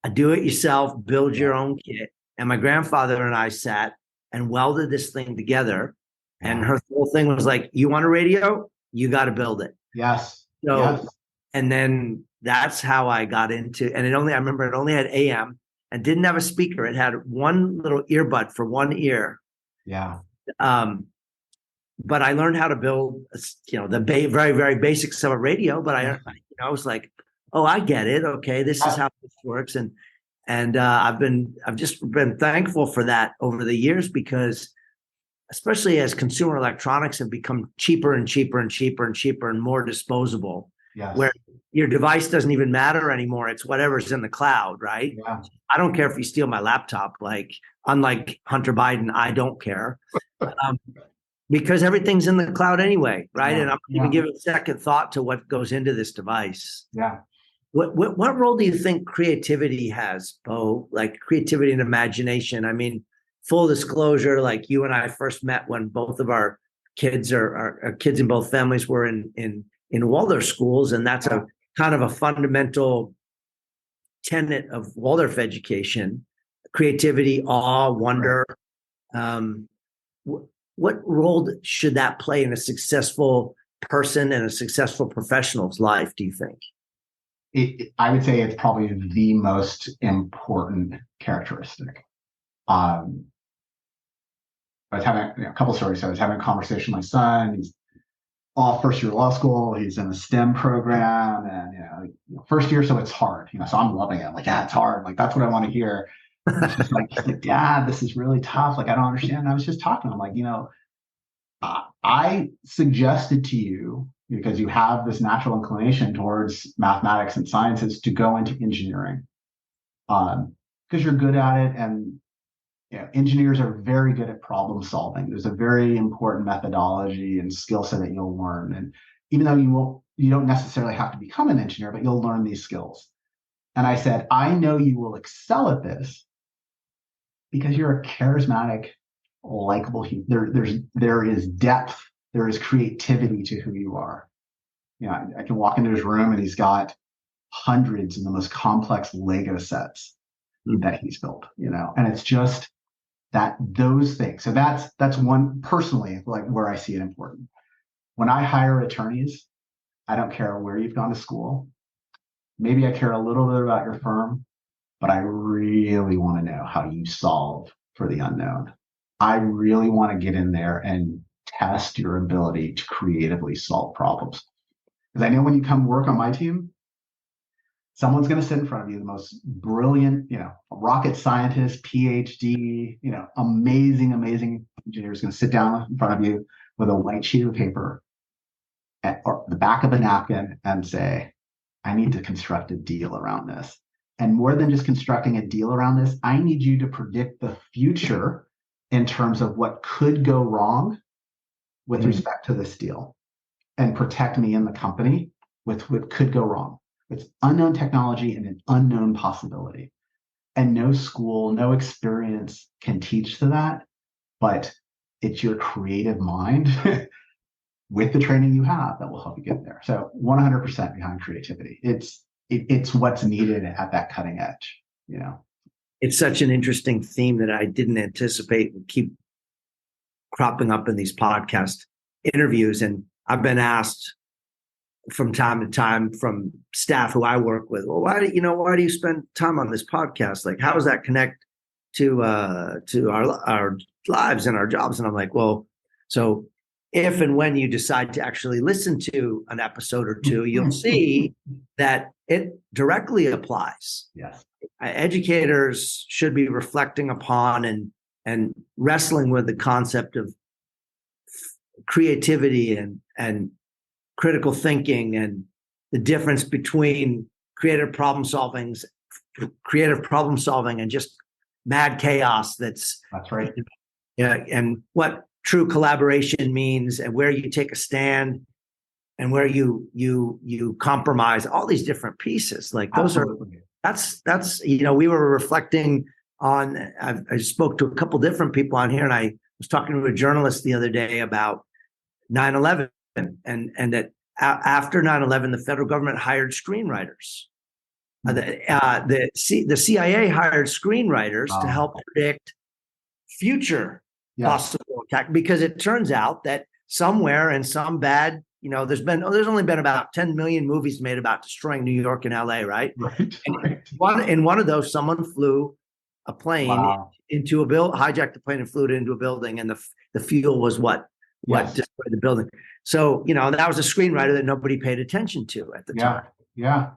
A do-it-yourself, build your own kit. And my grandfather and I sat and welded this thing together. And her whole thing was like, you want a radio? You got to build it.
Yes.
So,
yes.
And then that's how I got into, and I remember it only had AM and didn't have a speaker. It had one little earbud for one ear.
Yeah.
But I learned how to build, the very, very basics of a radio. But I was like, oh, I get it. Okay, this is how this works. And I've just been thankful for that over the years, because especially as consumer electronics have become cheaper and cheaper and cheaper and cheaper and more disposable,
yes.
where your device doesn't even matter anymore. It's whatever's in the cloud, right?
Yeah.
I don't care if you steal my laptop. Like, unlike Hunter Biden, I don't care. because everything's in the cloud anyway, right?
Yeah,
And I'm even giving second thought to what goes into this device.
Yeah.
What role do you think creativity has, Beau? Like creativity and imagination? I mean, full disclosure, like you and I first met when both of our kids our kids in both families were in Waldorf schools, and that's a kind of a fundamental tenet of Waldorf education: creativity, awe, wonder. What role should that play in a successful person and a successful professional's life, do you think?
I would say it's probably the most important characteristic. I was having a couple stories. So I was having a conversation with my son. He's off first year law school. He's in a STEM program, and first year, so it's hard. So I'm loving it. I'm like, yeah, it's hard. Like that's what I want to hear. It's just like, Dad, this is really tough. Like I don't understand. And I was just talking. I'm like, I suggested to you, because you have this natural inclination towards mathematics and sciences, to go into engineering, because you're good at it, and engineers are very good at problem solving. There's a very important methodology and skill set that you'll learn, and even though you don't necessarily have to become an engineer, but you'll learn these skills. And I said, I know you will excel at this because you're a charismatic, likable human. There is depth, there is creativity to who you are. I can walk into his room and he's got hundreds of the most complex Lego sets that he's built, and it's just those things. So that's one, personally, like where I see it important. When I hire attorneys, I don't care where you've gone to school. Maybe I care a little bit about your firm, but I really want to know how you solve for the unknown. I really want to get in there and test your ability to creatively solve problems. Because I know when you come work on my team, someone's going to sit in front of you, the most brilliant, rocket scientist, PhD, amazing engineer is going to sit down in front of you with a white sheet of paper or the back of a napkin and say, I need to construct a deal around this. And more than just constructing a deal around this, I need you to predict the future in terms of what could go wrong with respect to this deal, and protect me and the company with what could go wrong. It's unknown technology and an unknown possibility. And no school, no experience can teach to that, but it's your creative mind with the training you have that will help you get there. So 100% behind creativity. It's what's needed at that cutting edge,
It's such an interesting theme that I didn't anticipate would keep cropping up in these podcast interviews. And I've been asked from time to time from staff who I work with, well, why do you spend time on this podcast? Like, how does that connect to our lives and our jobs? And I'm like, well, so if and when you decide to actually listen to an episode or two, you'll see that it directly applies.
Yes.
Educators should be reflecting upon and wrestling with the concept of creativity and critical thinking, and the difference between creative problem solving and just mad chaos. That's
right.
Yeah, and what true collaboration means, and where you take a stand, and where you compromise. All these different pieces, like those Absolutely. That's we were reflecting on. I spoke to a couple different people on here, and I was talking to a journalist the other day about 9/11. And that after 9/11, the federal government hired screenwriters. The CIA hired screenwriters to help predict future possible attack, because it turns out that somewhere in some bad, there's only been about 10 million movies made about destroying New York and LA, right?
Right.
In one of those, someone flew a plane into a hijacked the plane and flew it into a building, and the fuel was what destroyed the building. So, that was a screenwriter that nobody paid attention to at the time.
Yeah.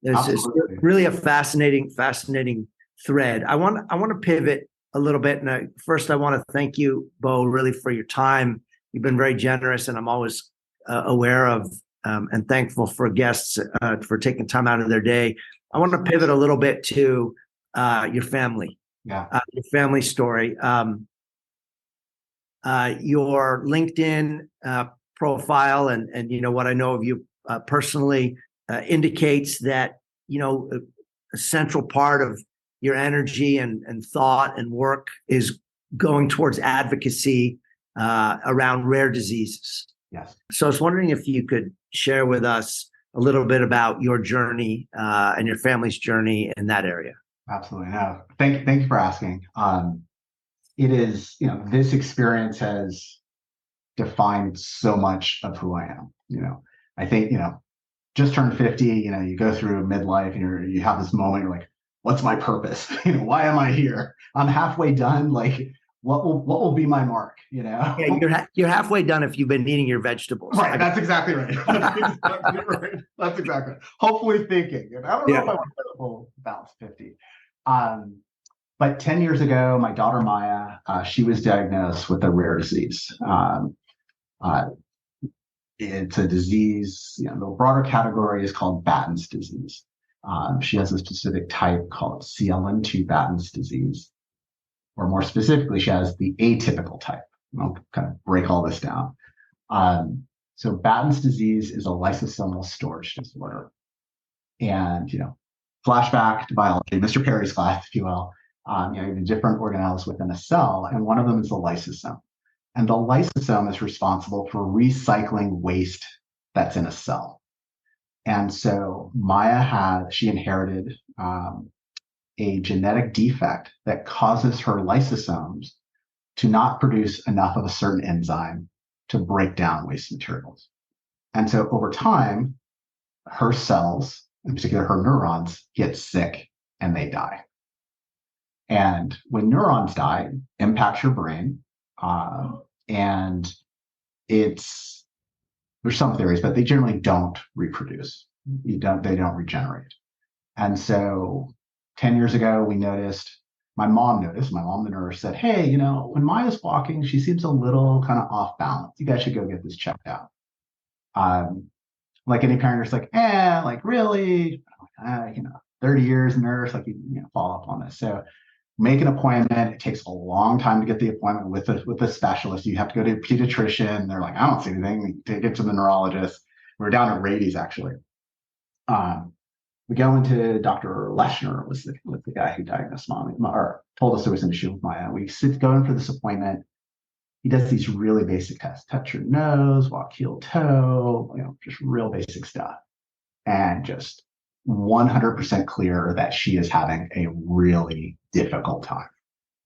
It's really a fascinating thread. I want to pivot a little bit. And first, I want to thank you, Beau, really for your time. You've been very generous, and I'm always aware of and thankful for guests for taking time out of their day. I want to pivot a little bit to your family, your family story. your LinkedIn profile and what I know of you personally indicates that a central part of your energy and thought and work is going towards advocacy around rare diseases.
Yes.
So I was wondering if you could share with us a little bit about your journey and your family's journey in that area.
Absolutely. No, thank you for asking. It is, this experience has defined so much of who I am. I think, just turned 50, you go through midlife and you have this moment, you're like, what's my purpose? Why am I here? I'm halfway done. Like, what will be my mark?
Yeah, you're halfway done if you've been eating your vegetables.
Right. That's exactly right. That's exactly right. Hopefully thinking. And I don't know if I want to go full balance 50. But 10 years ago, my daughter Maya, she was diagnosed with a rare disease. It's a disease, the broader category is called Batten's disease. She has a specific type called CLN2 Batten's disease, or more specifically, she has the atypical type. I'll kind of break all this down. So Batten's disease is a lysosomal storage disorder. And, flashback to biology, Mr. Perry's class, if you will, the different organelles within a cell, and one of them is the lysosome. And the lysosome is responsible for recycling waste that's in a cell. And so Maya she inherited a genetic defect that causes her lysosomes to not produce enough of a certain enzyme to break down waste materials. And so over time, her cells, in particular her neurons, get sick and they die. And when neurons die, it impacts your brain. And there's some theories, but they generally don't reproduce. They don't regenerate. And so 10 years ago, my mom, the nurse, said, hey, when Maya's walking, she seems a little kind of off balance. You guys should go get this checked out. Like any parent, it's like, like really? 30 years nurse, like, follow up on this. So make an appointment. It takes a long time to get the appointment with a specialist. You have to go to a pediatrician. They're like, I don't see anything. We take it to the neurologist. We're down at Rady's, actually. We go into Dr. Leshner, was the guy who diagnosed mommy, or told us there was an issue with Maya. We go in for this appointment. He does these really basic tests: touch your nose, walk heel toe, just real basic stuff, and just 100% clear that she is having a really difficult time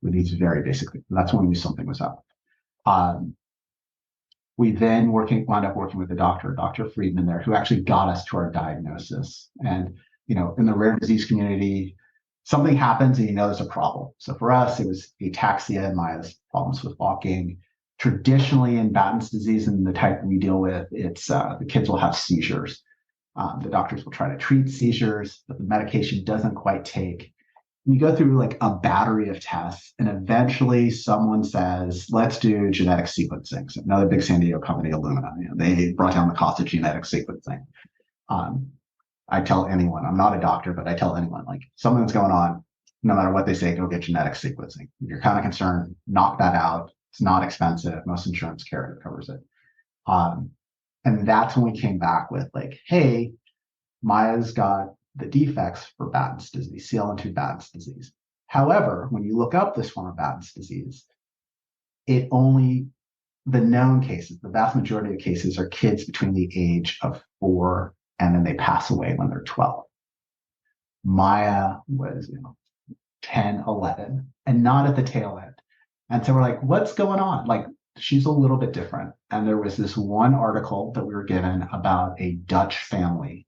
with these very basic things. And that's when we knew something was up. We then wound up working with Dr. Friedman there, who actually got us to our diagnosis. And, in the rare disease community, something happens and there's a problem. So for us, it was ataxia and Maya's problems with walking. Traditionally in Batten's disease and the type we deal with, it's the kids will have seizures. The doctors will try to treat seizures, but the medication doesn't quite take. And you go through like a battery of tests, and eventually someone says, let's do genetic sequencing. So another big San Diego company, Illumina, they brought down the cost of genetic sequencing. I tell anyone, I'm not a doctor, but I tell anyone, like, something's going on, no matter what they say, go get genetic sequencing. If you're kind of concerned, knock that out. It's not expensive. Most insurance carrier covers it. And that's when we came back with like, hey, Maya's got the defects for Batten's disease, CLN2 Batten's disease. However, when you look up this form of Batten's disease, the known cases, the vast majority of cases are kids between the age of 4 and then they pass away when they're 12. Maya was, 10, 11, and not at the tail end. And so we're like, what's going on? Like, she's a little bit different. And there was this one article that we were given about a Dutch family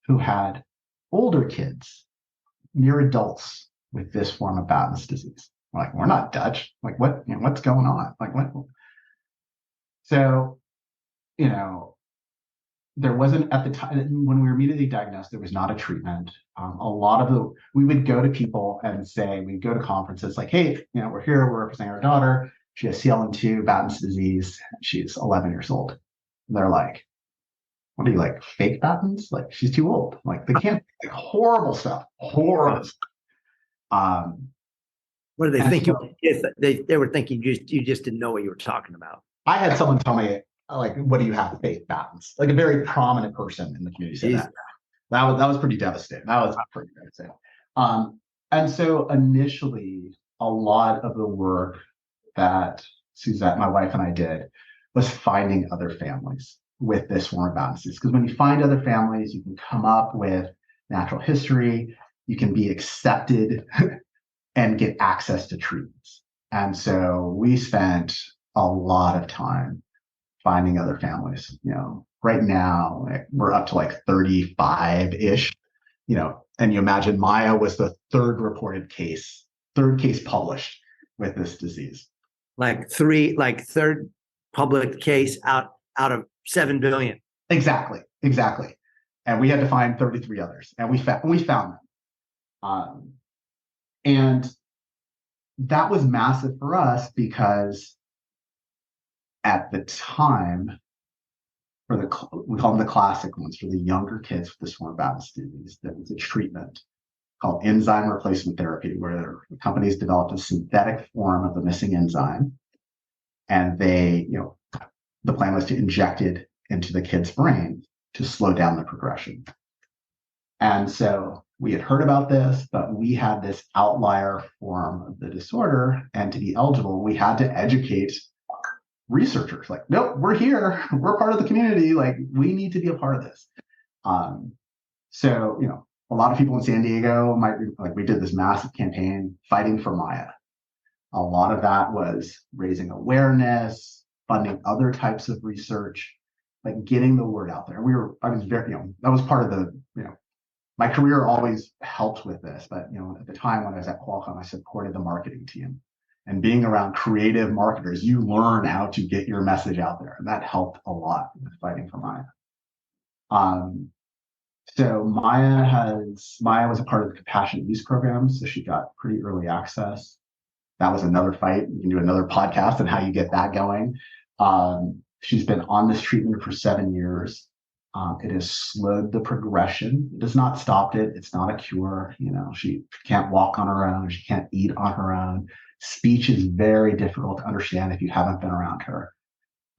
who had older kids, near adults, with this form of Batten's disease. We're like, we're not Dutch. Like, what's going on? Like, what? So, there wasn't, at the time when we were immediately diagnosed, there was not a treatment. We would go to people and say, we'd go to conferences like, hey, we're here, we're representing our daughter. She has CLN2 Batten's disease. She's 11 years old. And they're like, what are you, like, fake Batten's? Like, she's too old. Like, they can't, like, horrible stuff.
What do they
And
think
so
they were thinking you just didn't know what you were talking about.
I had someone tell me, like, what do you have faith balance? Like a very prominent person in the community said
Jeez.
that was pretty devastating. That was pretty devastating. And so initially, a lot of the work that Suzette, my wife, and I did was finding other families with this form of bad disease. Because when you find other families, you can come up with natural history, you can be accepted and get access to treatments. And so we spent a lot of time finding other families. Right now we're up to like 35-ish, and you imagine Maya was the third case published with this disease.
Third public case out of 7 billion.
Exactly. And we had to find 33 others, and we found them. And that was massive for us because at the time, we call them the classic ones, for the younger kids with this form of Batten disease, there was a treatment called enzyme replacement therapy, where the companies developed a synthetic form of the missing enzyme, and the plan was to inject it into the kid's brain to slow down the progression. And so we had heard about this, but we had this outlier form of the disorder, and to be eligible, we had to educate researchers. Like, nope, we're here, we're part of the community, like we need to be a part of this. So a lot of people in San Diego we did this massive campaign fighting for Maya. A lot of that was raising awareness, funding other types of research, like getting the word out there. That was part of my career always helped with this, but at the time when I was at Qualcomm, I supported the marketing team. And being around creative marketers, you learn how to get your message out there. And that helped a lot with fighting for Maya. So Maya was a part of the compassionate use program, so she got pretty early access. That was another fight. We can do another podcast on how you get that going. She's been on this treatment for 7 years. It has slowed the progression. It has not stopped it. It's not a cure. She can't walk on her own. She can't eat on her own. Speech is very difficult to understand if you haven't been around her,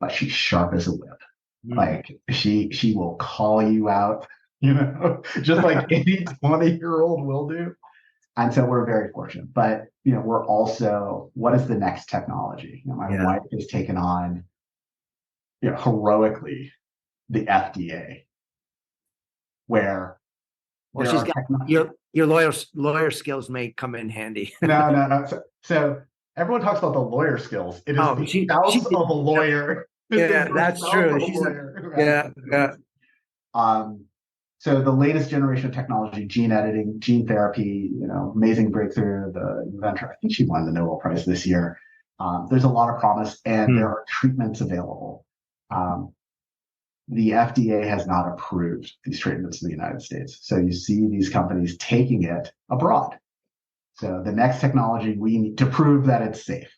but she's sharp as a whip. Like she will call you out, just like any 20-year-old will do. And so we're very fortunate, but we're also, what is the next technology? My wife has taken on, heroically, the FDA, where
she's got your lawyer skills may come in handy.
No. So everyone talks about the lawyer skills. It is the spouse of a lawyer.
Yeah, that's true.
Yeah. So the latest generation of technology, gene editing, gene therapy, amazing breakthrough. The inventor, I think she won the Nobel Prize this year. There's a lot of promise, and there are treatments available. The FDA has not approved these treatments in the United States. So you see these companies taking it abroad. So the next technology we need to prove that it's safe,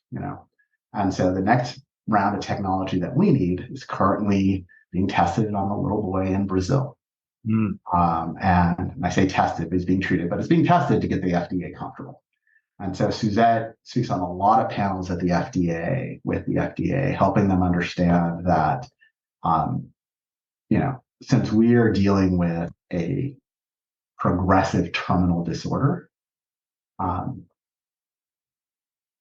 And so the next round of technology that we need is currently being tested on a little boy in Brazil. And I say tested, but it's being treated, but it's being tested to get the FDA comfortable. And so Suzette speaks on a lot of panels at the FDA, with the FDA, helping them understand that, since we are dealing with a progressive terminal disorder,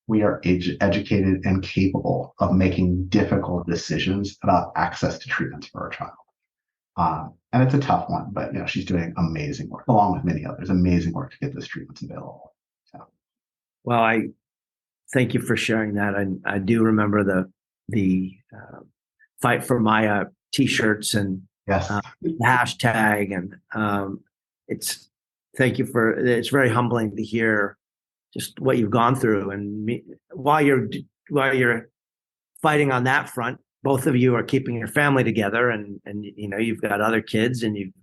we are educated and capable of making difficult decisions about access to treatments for our child. And it's a tough one, but she's doing amazing work, along with many others, amazing work to get those treatments available. So.
Well, I thank you for sharing that. I do remember the Fight for Maya T-shirts and the hashtag, and it's very humbling to hear just what you've gone through. And while you're fighting on that front, both of you are keeping your family together, and you've got other kids, and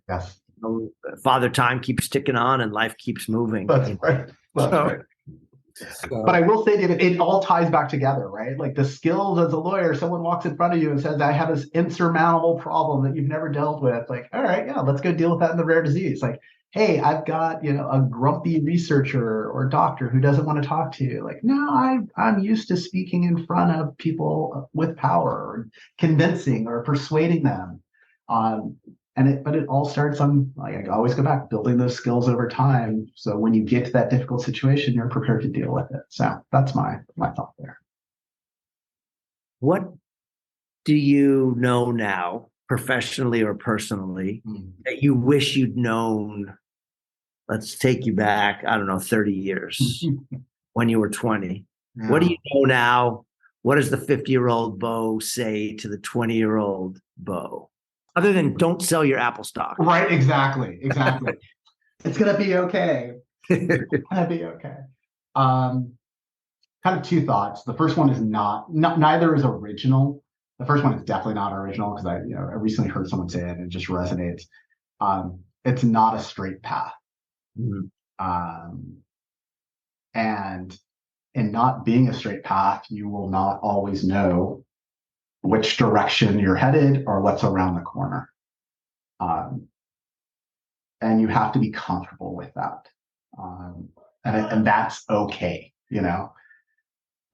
Father Time keeps ticking on, and life keeps moving.
That's right. Right. But I will say, David, it all ties back together, right? Like the skills as a lawyer, someone walks in front of you and says, I have this insurmountable problem that you've never dealt with. Like, all right, let's go deal with that in the rare disease. Like hey, I've got, a grumpy researcher or doctor who doesn't want to talk to you. Like, no, I'm used to speaking in front of people with power, or convincing or persuading them. But it all starts on, like, I always go back, building those skills over time. So when you get to that difficult situation, you're prepared to deal with it. So that's my thought there.
What do you know now, professionally or personally, that you wish you'd known? Let's take you back, I don't know, 30 years when you were 20. Yeah. What do you know now? What does the 50-year-old Beau say to the 20-year-old Beau? Other than don't sell your Apple stock.
Right, exactly. It's going to be okay. It's going to be okay. Kind of two thoughts. The first one is neither is original. The first one is definitely not original because I recently heard someone say it and it just resonates. It's not a straight path. Mm-hmm. And in not being a straight path, you will not always know which direction you're headed or what's around the corner. And you have to be comfortable with that. And that's okay,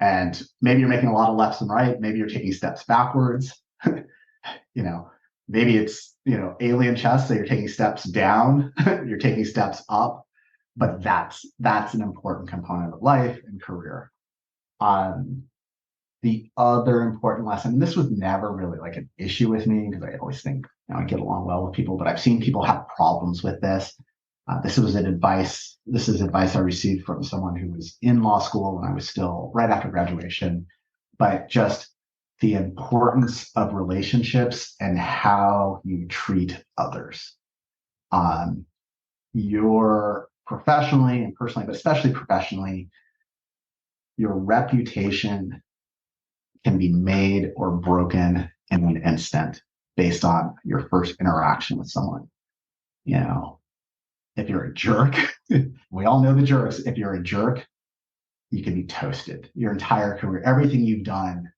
And maybe you're making a lot of lefts and right. Maybe you're taking steps backwards. Maybe it's, alien chess. So you're taking steps down, you're taking steps up, but that's an important component of life and career. The other important lesson, and this was never really like an issue with me because I always think I get along well with people, but I've seen people have problems with this. This is advice I received from someone who was in law school when I was still right after graduation, but just the importance of relationships and how you treat others. Your professionally and personally, but especially professionally, your reputation can be made or broken in an instant based on your first interaction with someone. If you're a jerk, we all know the jerks. If you're a jerk, you can be toasted. Your entire career, everything you've done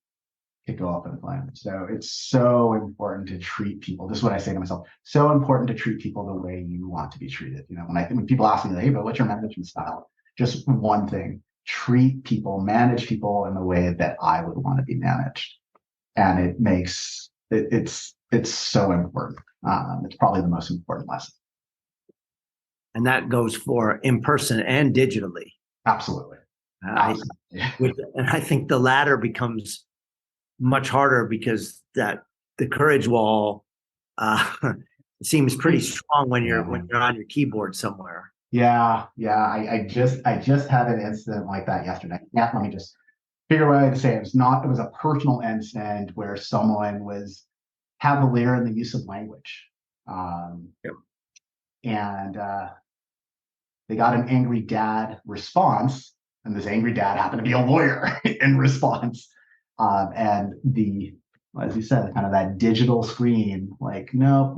could go up in flames. So it's so important to treat people. This is what I say to myself. So important to treat people the way you want to be treated. When people ask me, hey, but what's your management style? Just one thing. Treat people, manage people in the way that I would want to be managed. And it makes it's so important. It's probably the most important lesson.
And that goes for in person and digitally.
Absolutely.
And I think the latter becomes much harder because that the courage wall seems pretty strong when you're on your keyboard somewhere.
Yeah. I just had an incident like that yesterday. Yeah, let me just figure out how to say it. It was a personal incident where someone was cavalier in the use of language. And they got an angry dad response, and this angry dad happened to be a lawyer in response. And as you said, kind of that digital screen, like, no,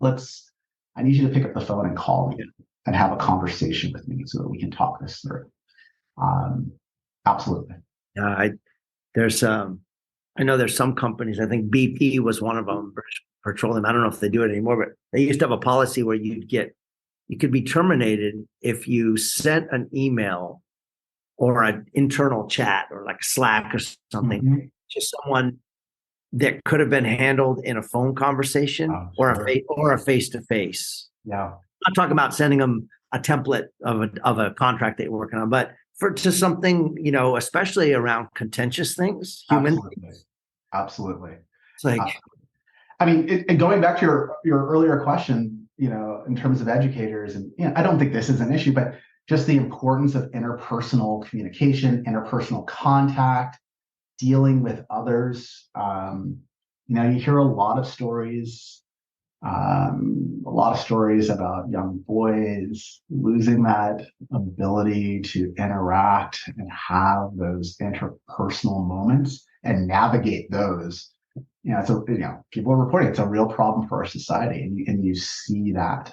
I need you to pick up the phone and call me and have a conversation with me so that we can talk this through. Absolutely.
I know there's some companies, I think BP was one of them, British Petroleum. I don't know if they do it anymore, but they used to have a policy where you could be terminated if you sent an email or an internal chat or like Slack or something to someone that could have been handled in a phone conversation or a face-to-face.
Yeah.
I'm not talking about sending them a template of a contract that you're working on, but to something, especially around contentious things, human things.
Absolutely.
It's like,
and going back to your earlier question, in terms of educators, and I don't think this is an issue, but just the importance of interpersonal communication, interpersonal contact, dealing with others. You hear a lot of stories about young boys losing that ability to interact and have those interpersonal moments and navigate those. People are reporting it's a real problem for our society, and you see that.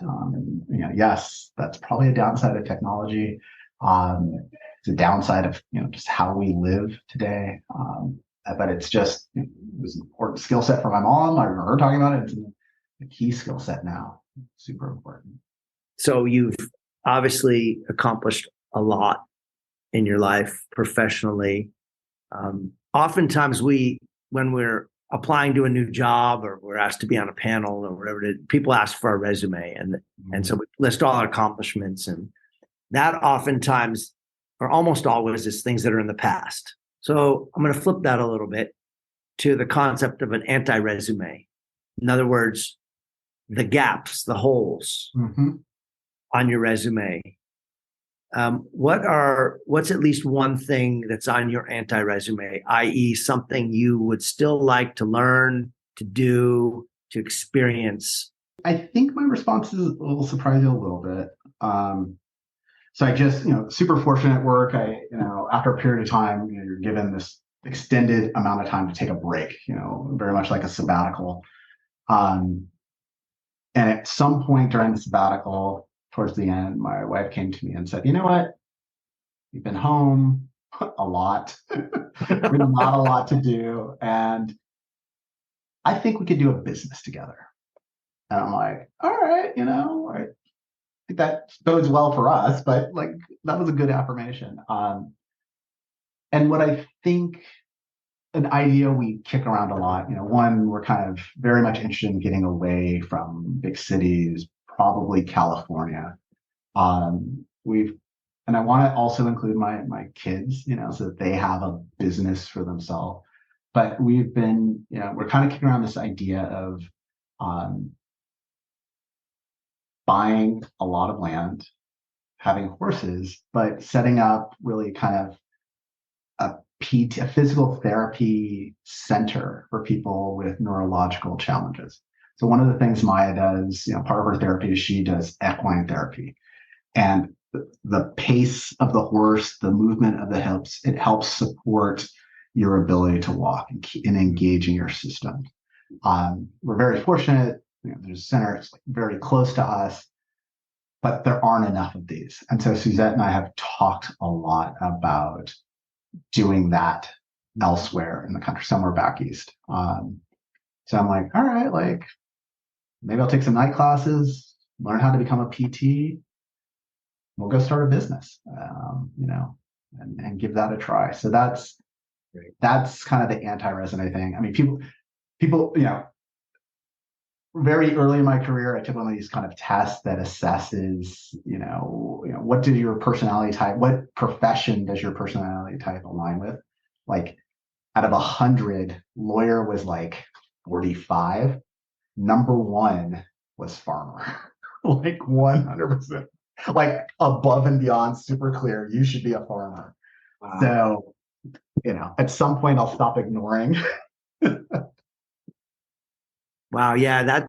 Yes, that's probably a downside of technology. It's a downside of just how we live today. But it was an important skill set for my mom. I remember her talking about it. It's a key skill set now. Super important.
So you've obviously accomplished a lot in your life professionally. Oftentimes when we're applying to a new job or we're asked to be on a panel or whatever it is, people ask for a resume. And so we list all our accomplishments, and that oftentimes or almost always is things that are in the past. So I'm going to flip that a little bit to the concept of an anti-resume. In other words, the gaps, the holes on your resume. What's at least one thing that's on your anti-resume, i.e. something you would still like to learn, to do, to experience?
I think my response will surprise you a little bit. So I just, super fortunate at work. After a period of time, you're given this extended amount of time to take a break, very much like a sabbatical. And at some point during the sabbatical, towards the end, my wife came to me and said, "You know what? You've been home a lot. Really not a lot to do. And I think we could do a business together." And I'm like, all right, I think that bodes well for us, but like that was a good affirmation. And what I think an idea we kick around a lot, one, we're kind of very much interested in getting away from big cities, probably California. And I want to also include my kids, so that they have a business for themselves. But we've been, we're kind of kicking around this idea of buying a lot of land, having horses, but setting up really kind of a physical therapy center for people with neurological challenges. So one of the things Maya does, part of her therapy is she does equine therapy. And the pace of the horse, the movement of the hips, it helps support your ability to walk and engage in your system. We're very fortunate. There's a center that's very close to us, but there aren't enough of these. And so Suzette and I have talked a lot about doing that elsewhere in the country, somewhere back east. So I'm like, all right, like maybe I'll take some night classes, learn how to become a PT. We'll go start a business, and give that a try. So that's kind of the anti-resume thing. I mean, people, very early in my career, I took one of these kind of tests that assesses, what does your personality type, what profession does your personality type align with? Like out of 100, lawyer was like 45. Number one was farmer, like 100%. Like above and beyond, super clear. You should be a farmer. Wow. So, at some point I'll stop ignoring.
Wow. Yeah.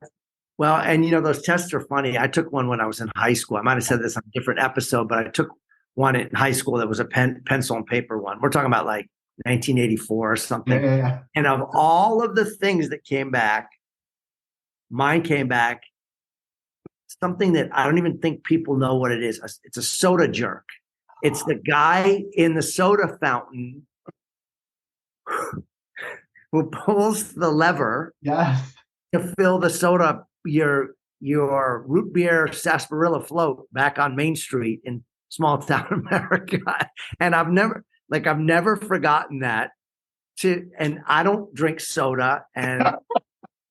And those tests are funny. I took one when I was in high school. I might have said this on a different episode, but I took one in high school that was a pencil and paper one. We're talking about like 1984 or something.
Yeah.
And of all of the things that came back, mine came back something that I don't even think people know what it is. It's a soda jerk. It's the guy in the soda fountain who pulls the lever to fill the soda, your root beer sarsaparilla float back on Main Street in small town America. And I've never forgotten that. And I don't drink soda. And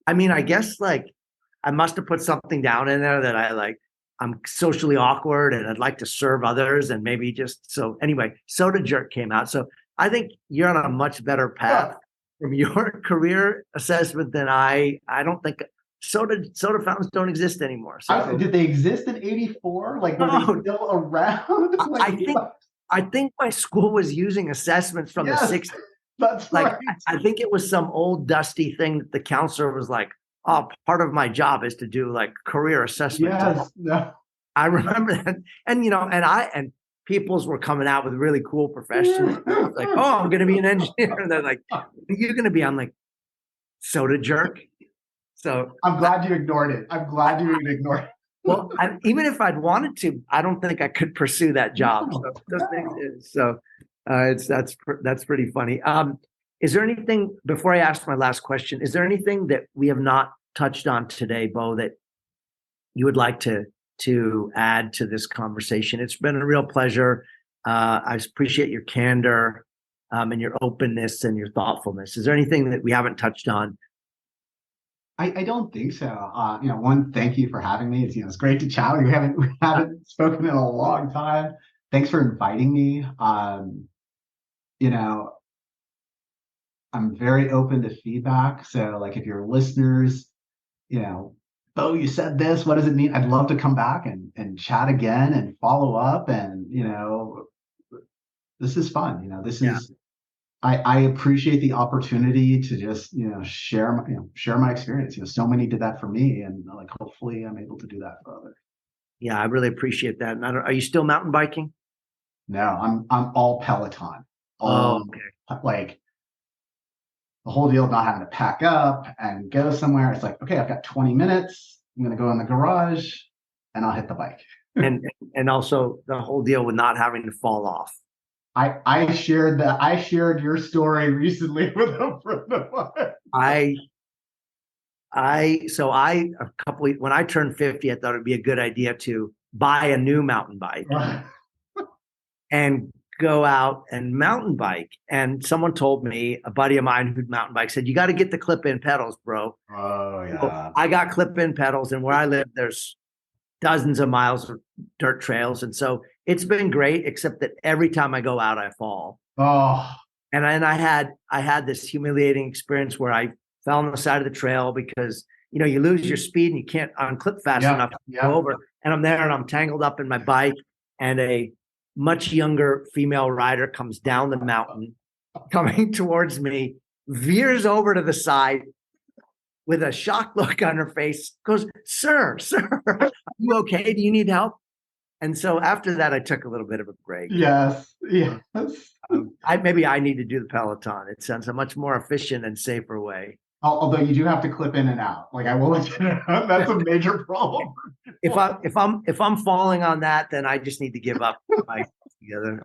I mean, I guess I must have put something down in there that I'm socially awkward and I'd like to serve others and maybe anyway, soda jerk came out. So I think you're on a much better path from your career assessment than I don't think soda fountains don't exist anymore. So
did they exist in 84? Like, were they still around?
I think my school was using assessments from the 60s.
That's right.
I think it was some old dusty thing that the counselor was like, "Oh, part of my job is to do career assessment."
Yes, no.
I remember that, and peoples were coming out with really cool professions. Like, "Oh, I'm going to be an engineer," and they're like, "What are you going to be?" I'm like, "Soda jerk." So
I'm glad you ignored it.
Well, even if I'd wanted to, I don't think I could pursue that job. That's pretty funny. Is there anything, before I ask my last question, is there anything that we have not touched on today, Beau, that you would like to to add to this conversation. It's been a real pleasure. I appreciate your candor and your openness and your thoughtfulness. Is there anything that we haven't touched on?
I don't think so. One, thank you for having me. It's great to chat. We haven't spoken in a long time. Thanks for inviting me. I'm very open to feedback. So like if your listeners, Beau, you said this, what does it mean? I'd love to come back and chat again and follow up. And, this is fun. I appreciate the opportunity to just, share my experience. So many did that for me, and like, hopefully I'm able to do that for others.
Yeah, I really appreciate that. And are you still mountain biking?
No, I'm all Peloton.
Okay.
Like the whole deal of not having to pack up and go somewhere. It's like, okay, I've got 20 minutes. I'm going to go in the garage and I'll hit the bike.
and also the whole deal with not having to fall off.
I shared your story recently with a friend of mine.
When I turned 50, I thought it'd be a good idea to buy a new mountain bike and go out and mountain bike. And someone told me, a buddy of mine who'd mountain bike, said, you got to get the clip-in pedals, bro.
Oh yeah.
So I got clip-in pedals, and where I live, there's dozens of miles of dirt trails. And so it's been great, except that every time I go out, I fall.
Oh.
And I had this humiliating experience where I fell on the side of the trail because, you lose your speed and you can't unclip fast enough to go over. And I'm there and I'm tangled up in my bike, and a much younger female rider comes down the mountain coming towards me, veers over to the side with a shocked look on her face, goes, sir, are you okay? Do you need help? And so after that, I took a little bit of a break.
Yes.
Maybe I need to do the Peloton. It sounds a much more efficient and safer way.
Although you do have to clip in and out. Like I will let you know, that's a major problem.
If I'm falling on that, then I just need to give up together.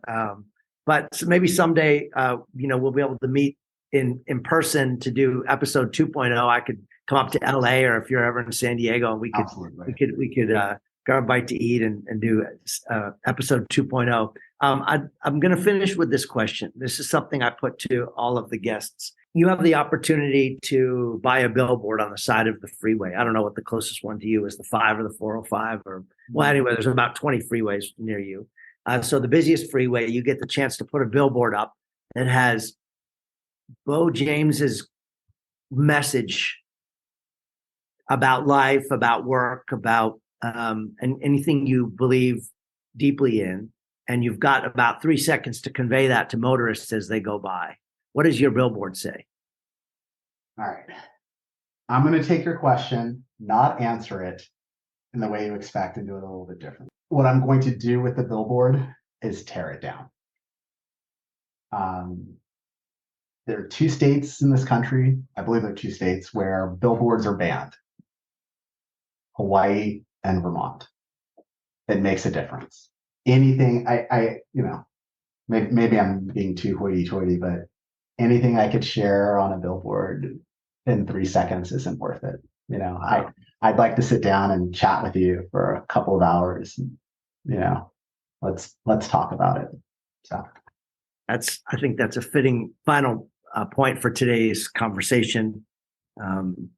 But maybe someday, we'll be able to meet in person to do episode 2.0. I could come up to LA, or if you're ever in San Diego, and we could grab a bite to eat and do episode 2.0. I'm going to finish with this question. This is something I put to all of the guests. You have the opportunity to buy a billboard on the side of the freeway. I don't know what the closest one to you is, the 5 or the 405, anyway, there's about 20 freeways near you. So the busiest freeway, you get the chance to put a billboard up that has Beau James's message about life, about work, about and anything you believe deeply in. And you've got about 3 seconds to convey that to motorists as they go by. What does your billboard say?
All right. I'm going to take your question, not answer it in the way you expect, and do it a little bit different. What I'm going to do with the billboard is tear it down. There are 2 states in this country, I believe there are 2 states where billboards are banned. Hawaii and Vermont. It makes a difference. Anything maybe I'm being too hoity-toity, but anything I could share on a billboard in 3 seconds isn't worth it. I'd like to sit down and chat with you for a couple of hours. Let's talk about it. So
I think that's a fitting final point for today's conversation. And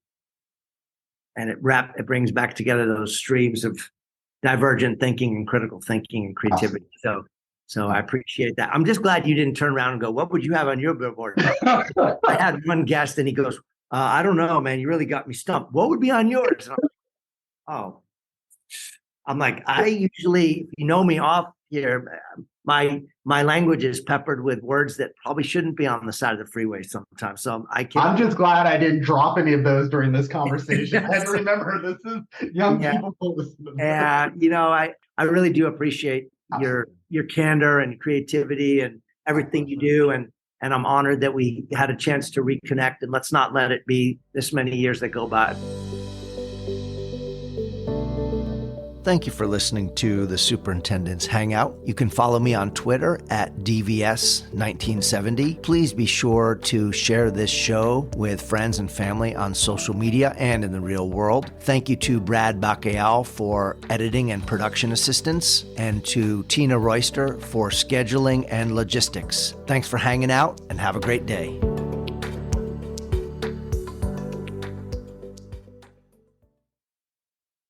it brings back together those streams of divergent thinking and critical thinking and creativity. Awesome. So I appreciate that. I'm just glad you didn't turn around and go, what would you have on your billboard? I had one guest and he goes, I don't know, man, you really got me stumped. What would be on yours? I'm like, I usually, you know me off here, my language is peppered with words that probably shouldn't be on the side of the freeway sometimes. So
I'm just glad I didn't drop any of those during this conversation. I remember this is young people listening.
Yeah, I really do appreciate your candor and creativity and everything you do. And I'm honored that we had a chance to reconnect, and let's not let it be this many years that go by.
Thank you for listening to the Superintendent's Hangout. You can follow me on Twitter at DVS1970. Please be sure to share this show with friends and family on social media and in the real world. Thank you to Brad Bacayal for editing and production assistance, and to Tina Royster for scheduling and logistics. Thanks for hanging out, and have a great day.